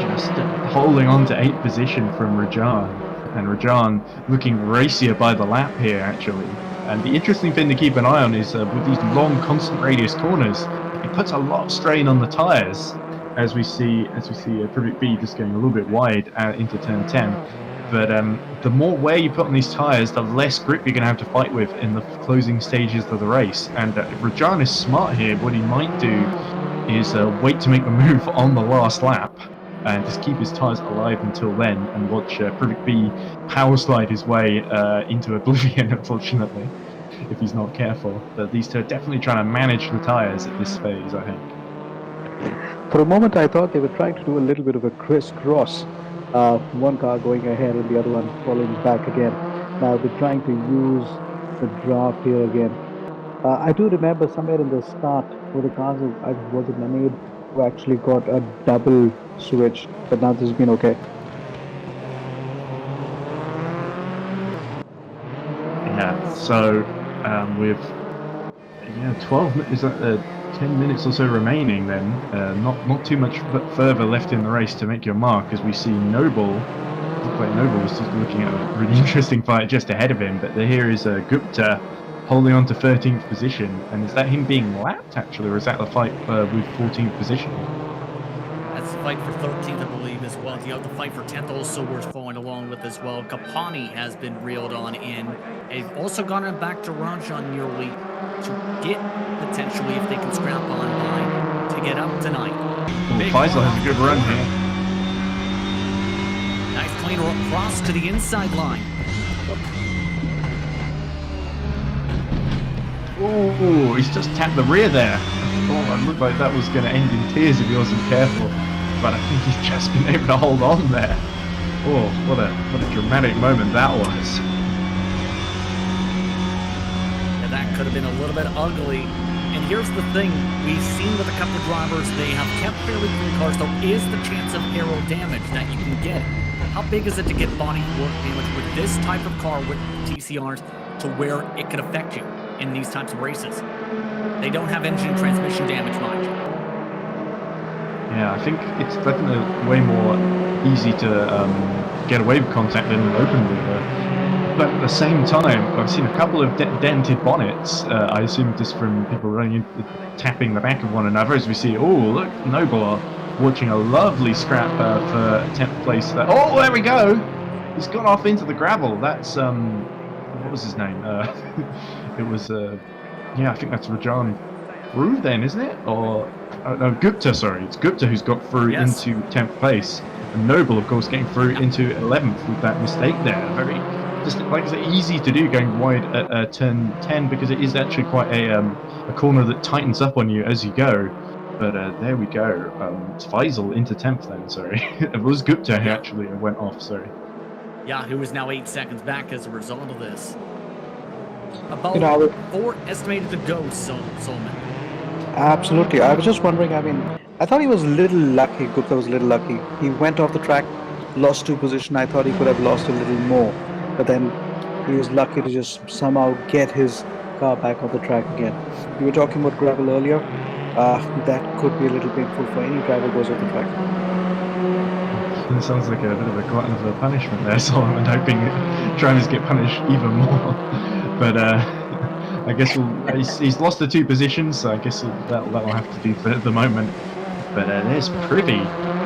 just holding on to 8th position from Rajan. And Rajan looking racier by the lap here, actually. And the interesting thing to keep an eye on is with these long constant radius corners, it puts a lot of strain on the tyres, as we see Frederick B just going a little bit wide into turn 10. But the more wear you put on these tyres, the less grip you're going to have to fight with in the closing stages of the race. And if Rajan is smart here, what he might do is wait to make the move on the last lap and just keep his tyres alive until then and watch Privik B power slide his way into oblivion, unfortunately, if he's not careful. But these two are definitely trying to manage the tyres at this phase, I think. For a moment, I thought they were trying to do a little bit of a crisscross. One car going ahead and the other one following back again. Now they're trying to use the draft here again. I do remember somewhere in the start where the cars, was it Manade, who actually got a double switch, but now this has been okay. Yeah, so with is that 10 minutes or so remaining then, not too much further left in the race to make your mark, as we see Noble. Looks like Noble was just looking at a really interesting fight just ahead of him, but here is Gupta holding on to 13th position, and is that him being lapped actually, or is that the fight with 14th position? That's the fight for 13th, I believe, as well. You have the fight for 10th also we're following along with as well. Kapani has been reeled on in. They've also gone back to Rajan nearly to get, potentially, if they can scrap on by, to get up tonight. Faisal has a good run here. Nice clean cross to the inside line. Oh, he's just tapped the rear there. Oh, it looked like that was going to end in tears if he wasn't careful. But I think he's just been able to hold on there. Oh, what a dramatic moment that was. Yeah, that could have been a little bit ugly. And here's the thing, we've seen with a couple of drivers, they have kept fairly clean cars. There is the chance of aero damage that you can get. How big is it to get body work damage with this type of car with TCRs to where it could affect you in these types of races? They don't have engine transmission damage, mind you. Yeah, I think it's definitely way more easy to get away with contact than an open wheel. But at the same time, I've seen a couple of dented bonnets. I assume just from people running, tapping the back of one another. As we see, oh look, Noble are watching a lovely scrap for 10th place. Oh, there we go. He's gone off into the gravel. That's what was his name? It was yeah, I think that's Rajan Rue then, isn't it? Or no, Gupta. Sorry, it's Gupta who's got through into 10th place, and Noble, of course, getting through into 11th with that mistake there. Very, just like I say, easy to do going wide at turn 10 because it is actually quite a corner that tightens up on you as you go. But there we go. It's Faisal into 10th then. Sorry, it was Gupta who actually went off. Sorry. Yeah, who is now 8 seconds back as a result of this. About 4 estimated to go, Solomon. Absolutely. I was just wondering, I mean, I thought he was a little lucky. Gupta was a little lucky. He went off the track, lost 2 positions. I thought he could have lost a little more. But then he was lucky to just somehow get his car back on the track again. We were talking about gravel earlier. That could be a little painful for any driver who goes off the track. It sounds like a bit of a glutton for punishment there, Solomon, hoping drivers get punished even more. But I guess he's lost the 2 positions, so I guess that will have to do for the moment. But there's Privy,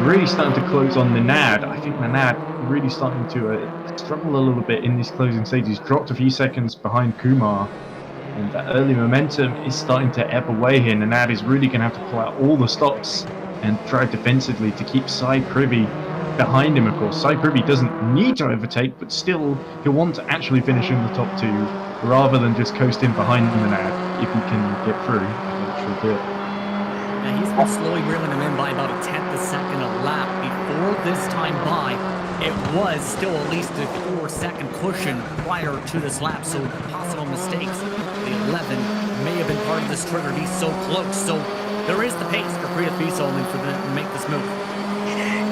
really starting to close on Nanad. I think Nanad really starting to struggle a little bit in these closing stages. Dropped a few seconds behind Kumar, and that early momentum is starting to ebb away here. Nanad is really going to have to pull out all the stops and drive defensively to keep Sai Privy behind him, of course. Sai Privy doesn't need to overtake, but still he'll want to actually finish in the top 2 rather than just coasting behind Nanad if he can get through. Eventually do it. Now he's been slowly reeling him in by about a 10th a second a lap. Before this time by, it was still at least a 4-second cushion prior to this lap, so possible mistakes. The 11 may have been part of this trigger. He's so close, so there is the pace for Priya Solomon for them to make this move.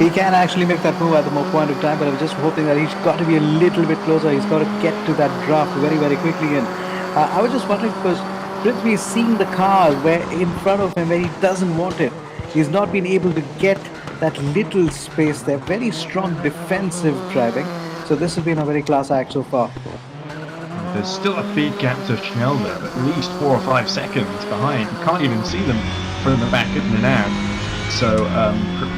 He can actually make that move at the more point of time, but I was just hoping that he's got to be a little bit closer. He's got to get to that draft very, very quickly. And I was just wondering, because Prithvi is seeing the car where in front of him where he doesn't want it. He's not been able to get that little space there. Very strong defensive driving. So this has been a very class act so far. There's still a big gap to Schnell there, at least 4 or 5 seconds behind. You can't even see them from the back of Nanad. So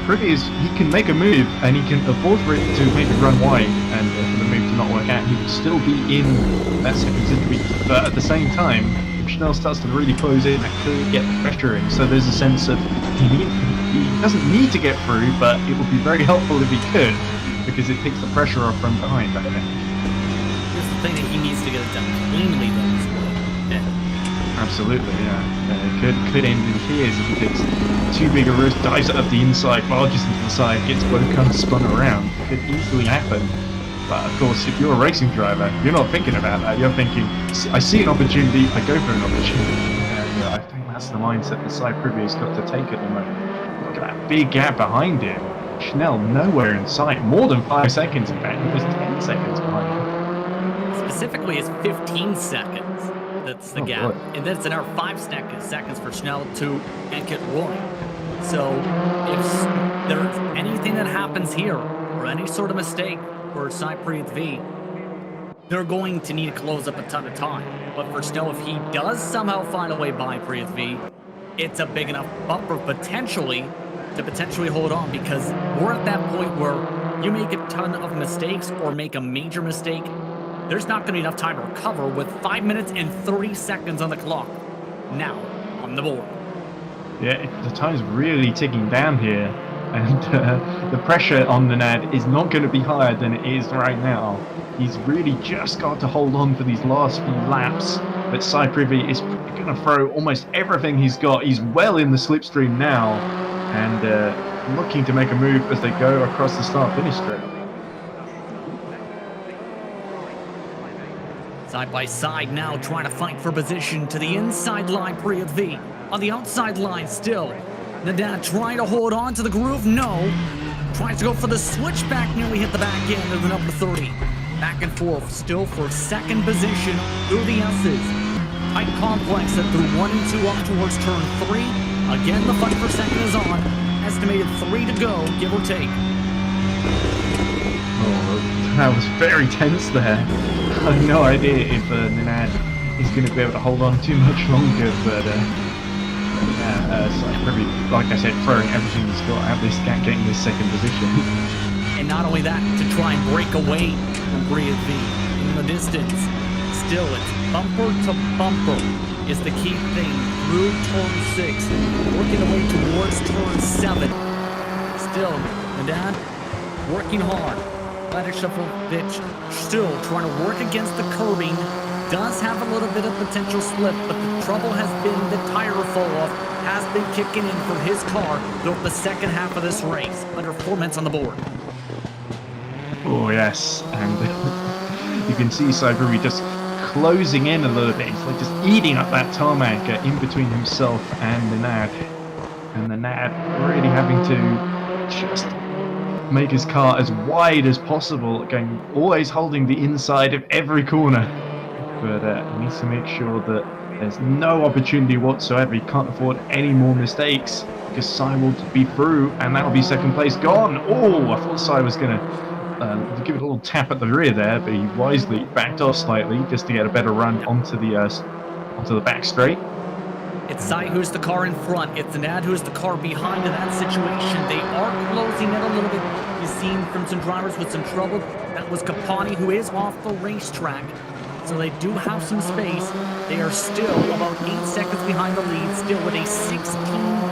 Privy he can make a move and he can afford for it to maybe run wide and for the move to not work out. He would still be in that second entry, but at the same time, if Schnell starts to really close in, that could get the pressure in. So there's a sense of he doesn't need to get through, but it would be very helpful if he could, because it takes the pressure off from behind, I think. Here's the thing that he needs to get it done cleanly though as well. Yeah. Absolutely, yeah. It could end in tears if he gets too big a risk, dives up the inside, barges into the side, gets both cars spun around. It could easily happen. But of course, if you're a racing driver, you're not thinking about that. You're thinking, I see an opportunity, I go for an opportunity. And I think that's the mindset that Sai Privy has got to take at the moment. Look at that big gap behind him. Schnell nowhere in sight. More than 5 seconds, in fact. He was 10 seconds behind him. Specifically, it's 15 seconds. That's the gap. Boy. And then it's another 5 seconds for Schnell to Ankit Roy. So if there's anything that happens here, or any sort of mistake for Cypriot V, they're going to need to close up a ton of time. But for Schnell, if he does somehow find a way by Priath V, it's a big enough bumper potentially to hold on, because we're at that point where you make a ton of mistakes or make a major mistake, there's not going to be enough time to recover with 5 minutes and 30 seconds on the clock now on the board. Yeah, the time's really ticking down here, and the pressure on Nenad is not going to be higher than it is right now. He's really just got to hold on for these last few laps, but Cyprivi is going to throw almost everything he's got. He's well in the slipstream now, and looking to make a move as they go across the start-finish strip. Side by side now, trying to fight for position to the inside line. Priath V on the outside line still. Nadal trying to hold on to the groove. No. Tries to go for the switchback. Nearly hit the back end of the number 30. Back and forth still for second position through the S's. Tight complex that through 1 and 2 up towards turn 3. Again, the fight for second is on. Estimated 3 to go, give or take. Oh, that was very tense there. I have no idea if Nenad is going to be able to hold on too much longer, but probably, like I said, throwing everything he's got at this gap, getting this second position. And not only that, to try and break away from Priath V in the distance. Still, it's bumper to bumper is the key thing through turn 6, working away towards turn 7. Still, Nadal working hard. Vladislavovich still trying to work against the curbing. Does have a little bit of potential slip, but the trouble has been the tire fall off has been kicking in for his car throughout the second half of this race. Under 4 minutes on the board. Oh yes, and you can see Cyberby just closing in a little bit. He's like just eating up that tarmac in between himself and the Nad. And the Nad really having to just make his car as wide as possible, again, always holding the inside of every corner. But he needs to make sure that there's no opportunity whatsoever. He can't afford any more mistakes, because Cy will be through, and that'll be second place gone. Oh, I thought Cy was going to give it a little tap at the rear there, but he wisely backed off slightly just to get a better run onto the back straight. It's Cy who's the car in front. It's Nad who's the car behind in that situation. They are closing in a little bit. You've seen from some drivers with some trouble. That was Capani, who is off the racetrack. So they do have some space. They are still about 8 seconds behind the lead, still with a 16,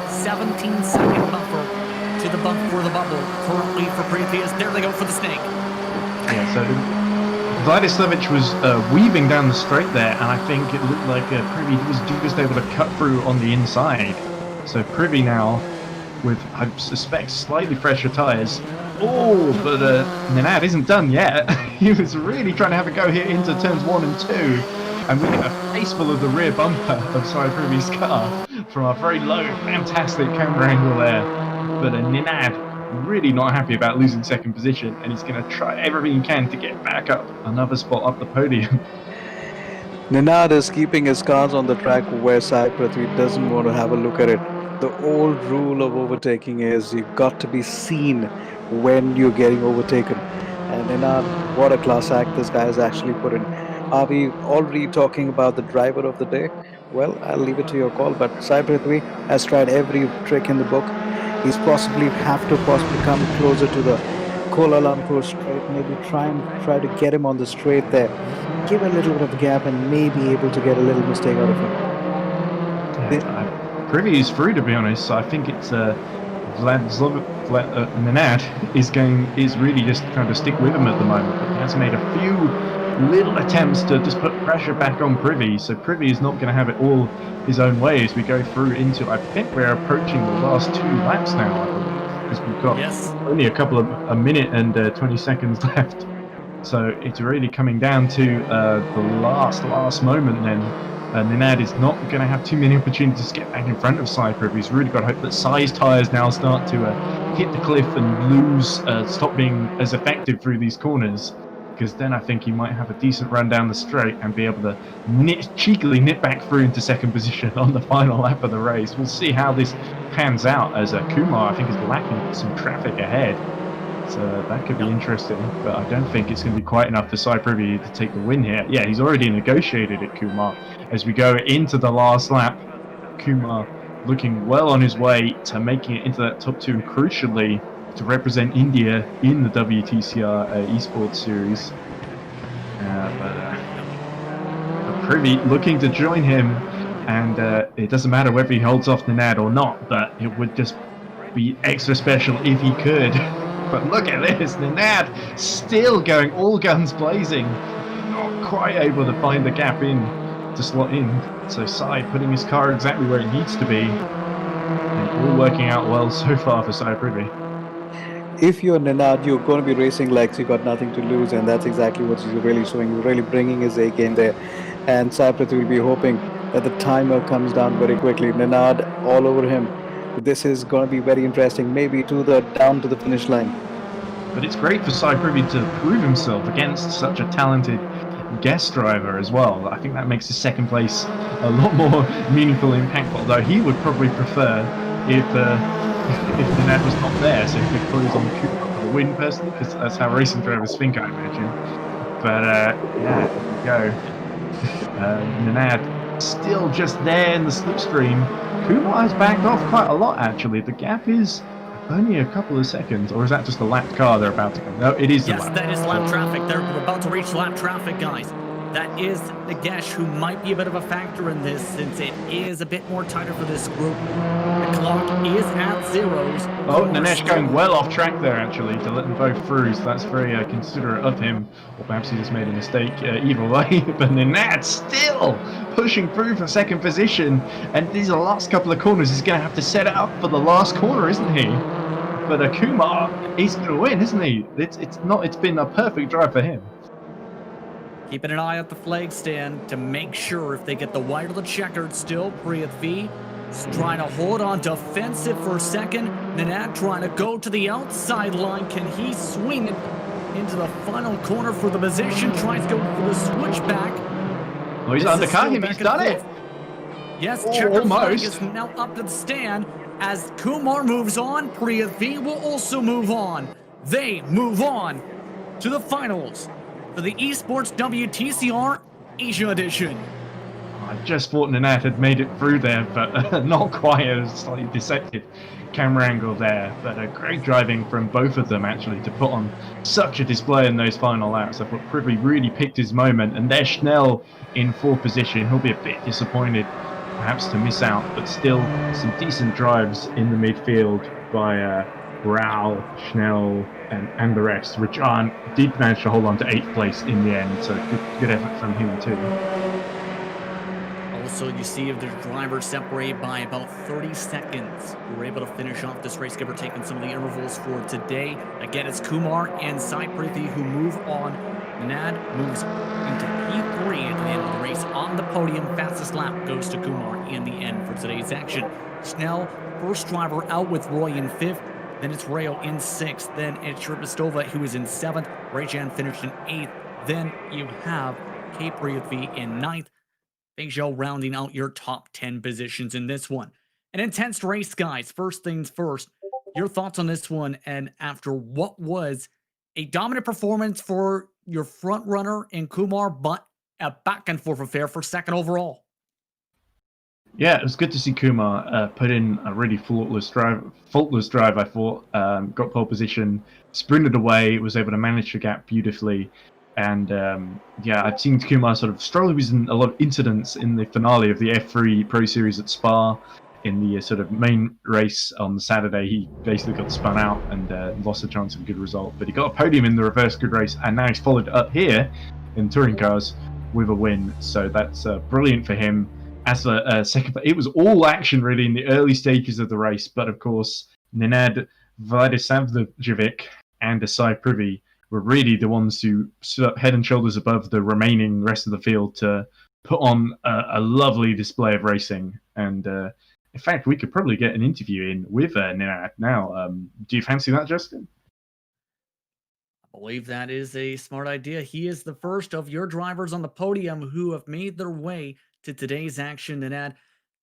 17 second buffer to the bump for the bubble. Currently for Previous. There they go for the snake. Yeah, so Vladislavich was weaving down the straight there, and I think it looked like Privy was just able to cut through on the inside. So Privy now, with, I suspect, slightly fresher tyres. Oh, but Nenad isn't done yet. He was really trying to have a go here into turns 1 and 2. And we get a faceful of the rear bumper of Cy Privy's car from a very low, fantastic camera angle there. But Nenad really not happy about losing second position, and he's going to try everything he can to get back up another spot up the podium. Nenad is keeping his cars on the track where Sai Prithvi doesn't want to have a look at it. The old rule of overtaking is you've got to be seen when you're getting overtaken. And Nenad, what a class act this guy has actually put in. Are we already talking about the driver of the day? Well, I'll leave it to your call, but Sai Prithvi has tried every trick in the book. He's possibly come closer to the Kuala Lumpur straight, maybe try to get him on the straight there. Give a little bit of gap and maybe able to get a little mistake out of him. Yeah, Privy is through, to be honest. So I think it's Nenad is really just trying to stick with him at the moment. But he has made a few little attempts to just put pressure back on Privy. So Privy is not going to have it all his own way as we go through into, I think we're approaching the last 2 laps now, I believe, because we've got only a minute and 20 seconds left. So it's really coming down to the last moment then Nenad is not going to have too many opportunities to get back in front of Cyprus. He's really got to hope that Sai's tyres now start to hit the cliff and stop being as effective through these corners, because then I think he might have a decent run down the straight and be able to cheekily nip back through into second position on the final lap of the race. We'll see how this pans out, as Kumar, I think, is lacking some traffic ahead. So that could be interesting, but I don't think it's going to be quite enough for Cyprus to take the win here. Yeah, he's already negotiated it, Kumar. As we go into the last lap, Kumar looking well on his way to making it into that top two, and crucially to represent India in the WTCR eSports series. But Privy looking to join him, and it doesn't matter whether he holds off Nenad or not, but it would just be extra special if he could. But look at this, Nenad still going all guns blazing, not quite able to find the gap in to slot in. So Sai putting his car exactly where it needs to be, and all working out well so far for Sai Privy. If you're Nenad, you're going to be racing like you got nothing to lose, and that's exactly what he's really showing. He's really bringing his A game there, and Cyprus will be hoping that the timer comes down very quickly. Nenad all over him. This is going to be very interesting, maybe down to the finish line. But it's great for Sai Privy to prove himself against such a talented guest driver as well. I think that makes his second place a lot more meaningful and impactful, although he would probably prefer if Nenad was not there, so he could cruise on the Cooper for the win personally, because that's how racing drivers think, I imagine. But yeah, there we go. Nenad still just there in the slipstream. Kumar has backed off quite a lot, actually. The gap is only a couple of seconds, or is that just a lapped car they're about to go? No, it is the lap. Yes, that is lap traffic. We're about to reach lap traffic, guys. That is Nagesh, who might be a bit of a factor in this, since it is a bit more tighter for this group. The clock is at zeros. Oh, Nagesh going well off track there, actually, to let them both through, so that's very considerate of him. Or perhaps he just made a mistake either way. But Nenad still pushing through for second position, and these are the last couple of corners. He's going to have to set it up for the last corner, isn't he? But Kumar, he's going to win, isn't he? It's been a perfect drive for him. Keeping an eye at the flag stand to make sure if they get the white or the checkered still. Prithvi is trying to hold on defensive for a second. Nenad trying to go to the outside line. Can he swing it into the final corner for the position? Tries to go for the switchback. Oh, he's undercut him. He's done it. Yes, checkered flag is now up to the stand. As Kumar moves on, Prithvi will also move on. They move on to the finals for the eSports WTCR Asia Edition. I just thought Nenad had made it through there, but not quite. A slightly deceptive camera angle there. But great driving from both of them, actually, to put on such a display in those final laps. I thought Privy really picked his moment, and there's Schnell in fourth position. He'll be a bit disappointed, perhaps, to miss out, but still some decent drives in the midfield by Rao, Schnell, and the rest. Rajan did manage to hold on to 8th place in the end, so good effort from him too. Also, you see if the drivers separate by about 30 seconds. We're able to finish off this race, give or take, in some of the intervals for today. Again, it's Kumar and Sai Prithi who move on. Nenad moves into P3 at the end of the race on the podium. Fastest lap goes to Kumar in the end for today's action. Snell, first driver out with Roy in 5th. Then it's Rayo in 6th. Then it's Shripastova, who is in 7th. Rajan finished in 8th. Then you have K. Prithvi in 9th. Beijing rounding out your top 10 positions in this one. An intense race, guys. First things first, your thoughts on this one, and after what was a dominant performance for your front runner in Kumar, but a back and forth affair for second overall. Yeah, it was good to see Kumar put in a really faultless drive. I thought, got pole position, sprinted away, was able to manage the gap beautifully. And yeah, I've seen Kumar sort of struggle. He was in a lot of incidents in the finale of the F3 Pro Series at Spa. In the sort of main race on the Saturday, he basically got spun out and lost a chance of a good result. But he got a podium in the reverse good race, and now he's followed up here in touring cars with a win. So that's brilliant for him. As a second, it was all action really in the early stages of the race. But of course, Nenad Vladisavljevic and Asai Privy were really the ones who stood up head and shoulders above the remaining rest of the field to put on a lovely display of racing. And in fact, we could probably get an interview in with Ninad now. Do you fancy that, Justin? I believe that is a smart idea. He is the first of your drivers on the podium who have made their way to today's action. Ninad,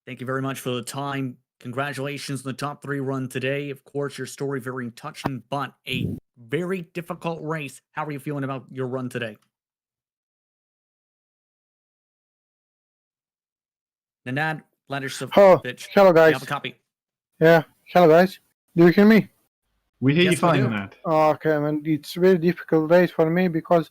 thank you very much for the time. Congratulations on the top 3 run today. Of course, your story very touching, but a very difficult race. How are you feeling about your run today? Ninad Ladishevich. Oh, hello You guys. have a copy. Yeah, hello guys. Do you hear me? We hear you Yes, we fine, do. Ninad. Okay, man. It's very difficult race for me because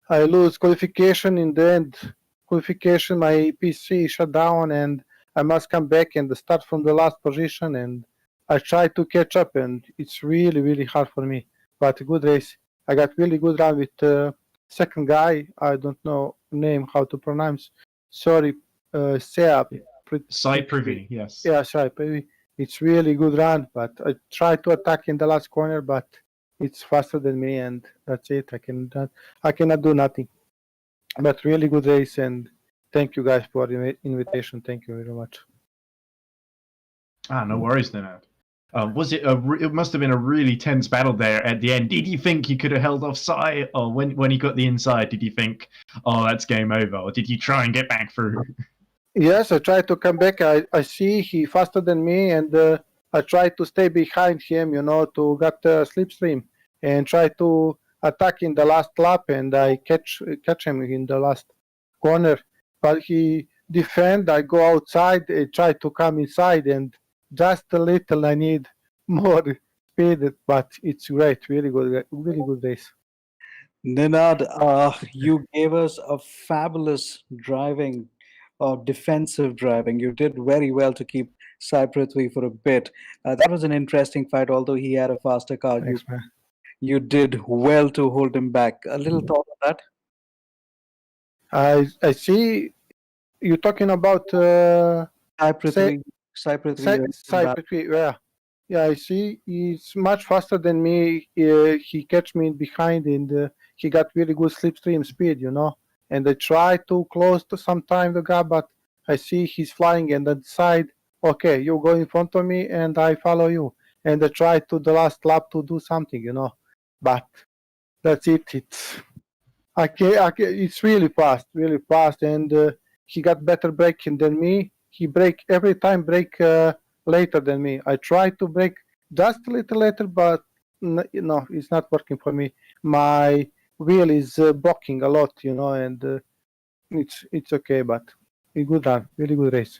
I lose qualification in the end. Qualification, my PC shut down and I must come back and start from the last position. And I try to catch up, and it's really, really hard for me. But a good race. I got really good run with second guy. I don't know name how to pronounce. Sorry, Seap. Sai Privy, yes. Yeah, sorry, maybe it's really good run, but I try to attack in the last corner, but it's faster than me, and that's it. I cannot do nothing. But really good race, and thank you guys for the invitation. Thank you very much. No worries, Ninad. Was it it must have been a really tense battle there at the end. Did you think you could have held off Sai, or when he got the inside, did you think, oh, that's game over, or did you try and get back through? Yes, I try to come back. I see he faster than me, and I try to stay behind him, to get slipstream and try to attack in the last lap, and I catch him in the last corner. But he defend. I go outside, try to come inside, and just a little. I need more speed, but it's great, really good race. Ninad, you gave us a fabulous driving, defensive driving. You did very well to keep Sai Prithvi for a bit. That was an interesting fight, although he had a faster car. Thanks, man. You did well to hold him back. A little thought on that? I see you talking about Sai Prithvi. Sai Prithvi. Sai Prithvi, yeah, I see. He's much faster than me. He catch me behind, and he got really good slipstream speed, And I try to close to sometime the gap, but I see he's flying and I decide, okay, you go in front of me and I follow you. And I try to the last lap to do something, But that's it. It's really fast, and he got better braking than me. He brake every time, later than me. I try to brake just a little later, but it's not working for me. My wheel is blocking a lot, and it's okay, but a good run, really good race.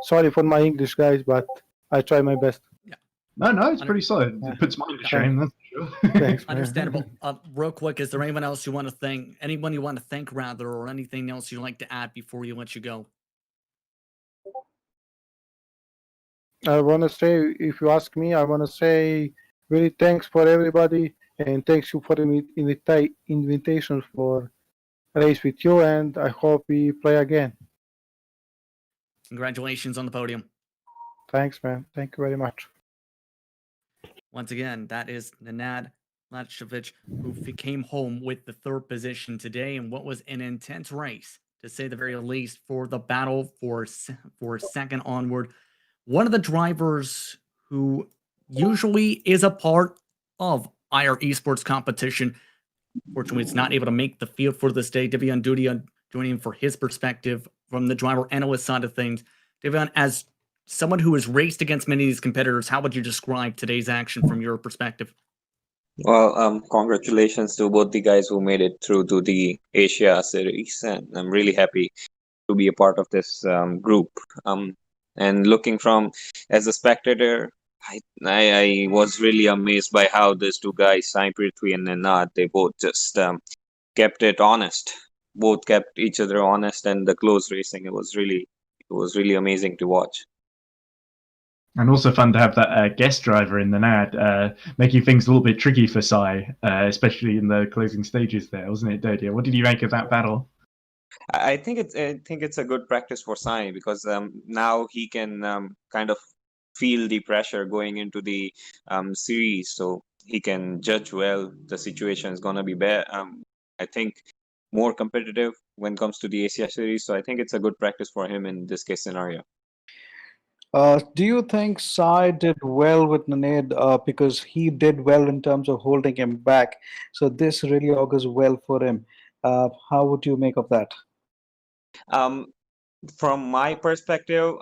Sorry for my English, guys, but I try my best. No, it's pretty solid. It puts mine to shame, that's for sure. Thanks, man. Understandable. Real quick, is there anyone else you want to thank? Anyone you want to thank, rather, or anything else you'd like to add before you let you go? I want to say, if you ask me, I want to say really thanks for everybody, and thanks you for the invitation for race with you, and I hope we play again. Congratulations on the podium. Thanks, man. Thank you very much. Once again, that is Ninad Latchevich, who came home with the 3rd position today in what was an intense race, to say the very least, for the battle for second onward. One of the drivers who usually is a part of IR eSports competition. Fortunately, it's not able to make the field for this day. Divyan Dudia joining him for his perspective from the driver analyst side of things. Divyan, as someone who has raced against many of these competitors, how would you describe today's action from your perspective? Well, congratulations to both the guys who made it through to the Asia series, and I'm really happy to be a part of this group. And looking from as a spectator, I was really amazed by how these two guys, Sai Prithvi and Ninad, they both just kept it honest. Both kept each other honest, and the close racing. It was really amazing to watch. And also fun to have that guest driver in the NAD, making things a little bit tricky for Sai, especially in the closing stages there, wasn't it, Dodia? What did you make of that battle? I think it's a good practice for Sai, because now he can kind of feel the pressure going into the series, so he can judge well. The situation is gonna be bad. I think more competitive when it comes to the Asia series. So I think it's a good practice for him in this case scenario. Do you think Sai did well with Nane because he did well in terms of holding him back? So this really augurs well for him. How would you make of that? Um, from my perspective,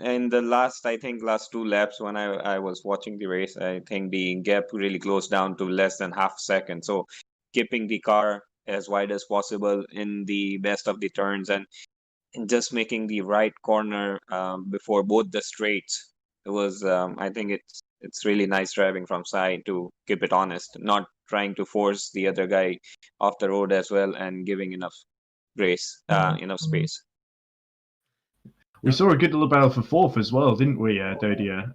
in the last, I think last two laps when I was watching the race, I think the gap really closed down to less than half second. So keeping the car as wide as possible in the best of the turns and just making the right corner before both the straights. It was I think it's really nice driving from side to keep it honest, not trying to force the other guy off the road as well and giving enough grace, enough space. We saw a good little battle for fourth as well, didn't we, Dodia?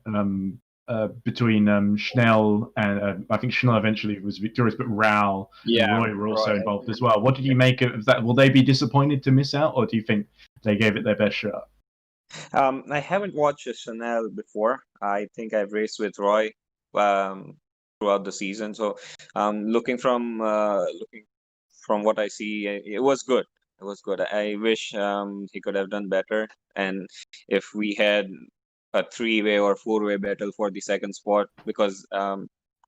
Between Schnell and I think Schnell eventually was victorious, but Rao and Roy were also involved as well. What did you make of that? Will they be disappointed to miss out, or do you think they gave it their best shot? I haven't watched Chanel before. I think I've raced with Roy um, throughout the season. So looking from what I see, it was good. It was good. I wish he could have done better. And if we had a three-way or four-way battle for the second spot, because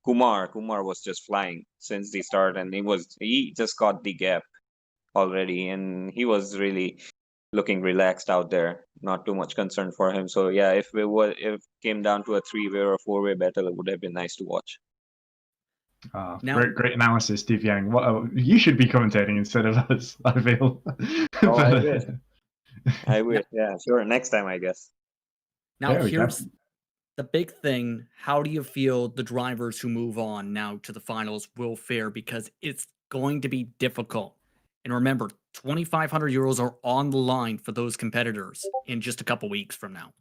Kumar was just flying since the start, and he just got the gap already, and he was really looking relaxed out there, not too much concern for him. So yeah, if it came down to a three-way or a four-way battle, it would have been nice to watch. Now- Great analysis, Divyang. You should be commentating instead of us, I feel. Oh, I wish. I wish. Yeah, sure. Next time, I guess. Now, There we go. here's the big thing. How do you feel the drivers who move on now to the finals will fare? Because it's going to be difficult. And remember, 2,500 euros are on the line for those competitors in just a couple weeks from now.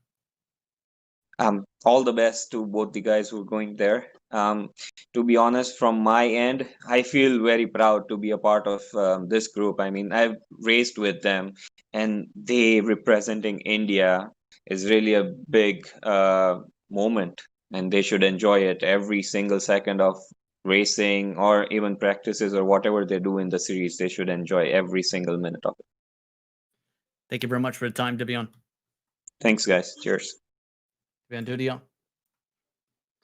All the best to both the guys who are going there. To be honest, from my end, I feel very proud to be a part of this group. I mean, I've raced with them, and they representing India is really a big moment, and they should enjoy it every single second of racing or even practices or whatever they do in the series. They should enjoy every single minute of it. Thank you very much for the time, Dibion. Thanks, guys. Cheers. Van Dudia,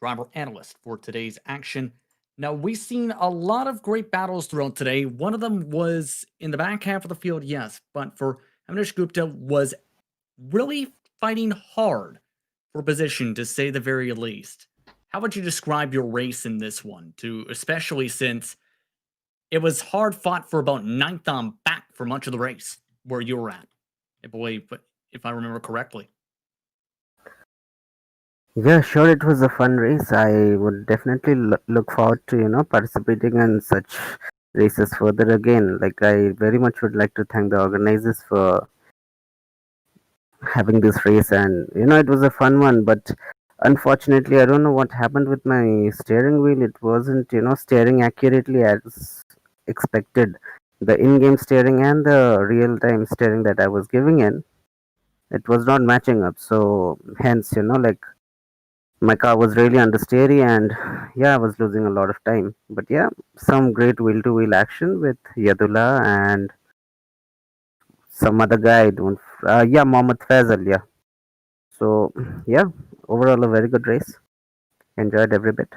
driver analyst for today's action. Now, we've seen a lot of great battles throughout today. One of them was in the back half of the field, yes, but for Amnish Gupta was really fighting hard for position, to say the very least. How would you describe your race in this one, especially since it was hard fought for about ninth on back for much of the race where you were at, I believe, if I remember correctly. Yeah, sure, it was a fun race. I would definitely look forward to, participating in such races further again. Like, I very much would like to thank the organizers for having this race, and, it was a fun one, but unfortunately, I don't know what happened with my steering wheel. It wasn't, steering accurately as expected. The in-game steering and the real-time steering that I was giving in, it was not matching up. So, hence, like, my car was really understeery, and yeah, I was losing a lot of time. But yeah, some great wheel to wheel action with Yadullah and some other guy. Yeah, Mohammed Faisal. Yeah. So yeah, overall a very good race. Enjoyed every bit.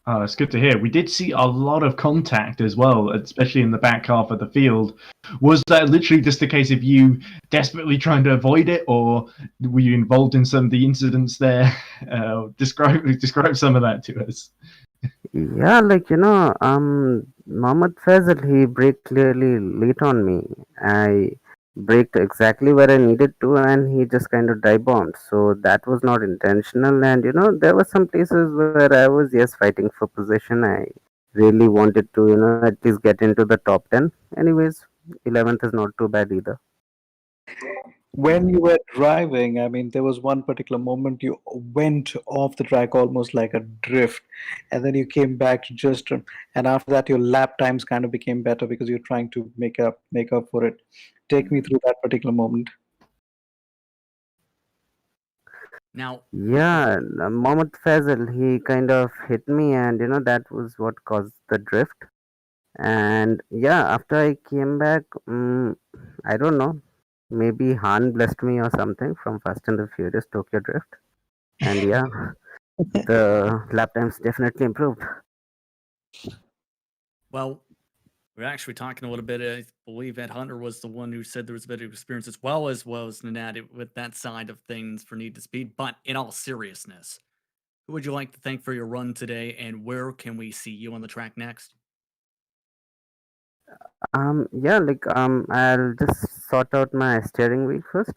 Oh, it's good to hear. We did see a lot of contact as well, especially in the back half of the field. Was that literally just a case of you desperately trying to avoid it, or were you involved in some of the incidents there? Describe some of that to us. Yeah, like Mohammed Faisal, he braked clearly late on me. I braked exactly where I needed to, and he just kind of dive bombed. So that was not intentional. And there were some places where I was, yes, fighting for position. I really wanted to, at least get into the top 10. Anyways, 11th is not too bad either. When you were driving, I mean, there was one particular moment you went off the track almost like a drift, and then you came back to just, and after that, your lap times kind of became better because you're trying to make up for it. Take me through that particular moment. Now, Yeah, Mohammed Faisal, he kind of hit me, and that was what caused the drift. And yeah, after I came back, I don't know, maybe Han blessed me or something from Fast and the Furious Tokyo Drift. And yeah, the lap times definitely improved. Well, we're actually talking a little bit. I believe Ed Hunter was the one who said there was a bit of experience as well as Nanad with that side of things for Need to Speed. But in all seriousness, who would you like to thank for your run today, and where can we see you on the track next? Yeah, like I'll just sort out my steering wheel first.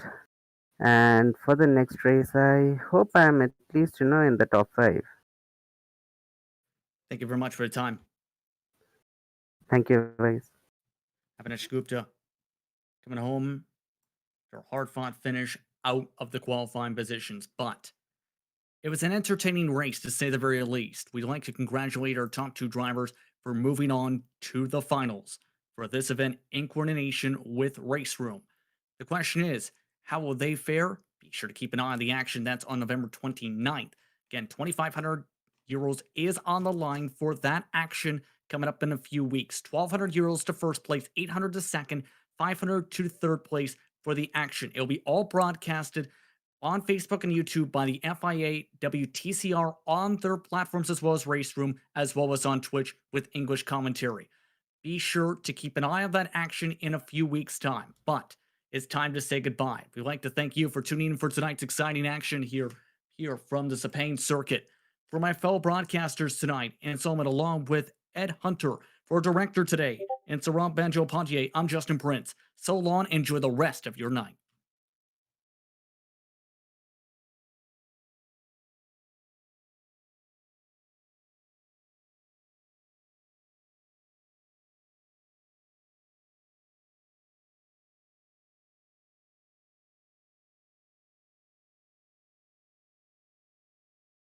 And for the next race, I hope I'm at least, in the top 5. Thank you very much for the time. Thank you, guys. Avinash Gupta coming home for a hard-fought finish out of the qualifying positions, but it was an entertaining race to say the very least. We'd like to congratulate our top 2 drivers for moving on to the finals for this event in coordination with Race Room. The question is, how will they fare? Be sure to keep an eye on the action. That's on November 29th. Again, 2,500 euros is on the line for that action coming up in a few weeks. 1,200 euros to first place, 800 to second, 500 to third place for the action. It'll be all broadcasted on Facebook and YouTube by the FIA WTCR on their platforms as well as Race Room, as well as on Twitch with English commentary. Be sure to keep an eye on that action in a few weeks' time. But it's time to say goodbye. We'd like to thank you for tuning in for tonight's exciting action here from the Sepang circuit. For my fellow broadcasters tonight, and Solomon, along with Ed Hunter, for director today, and Saram Banjo Pontier, I'm Justin Prince. So long, enjoy the rest of your night.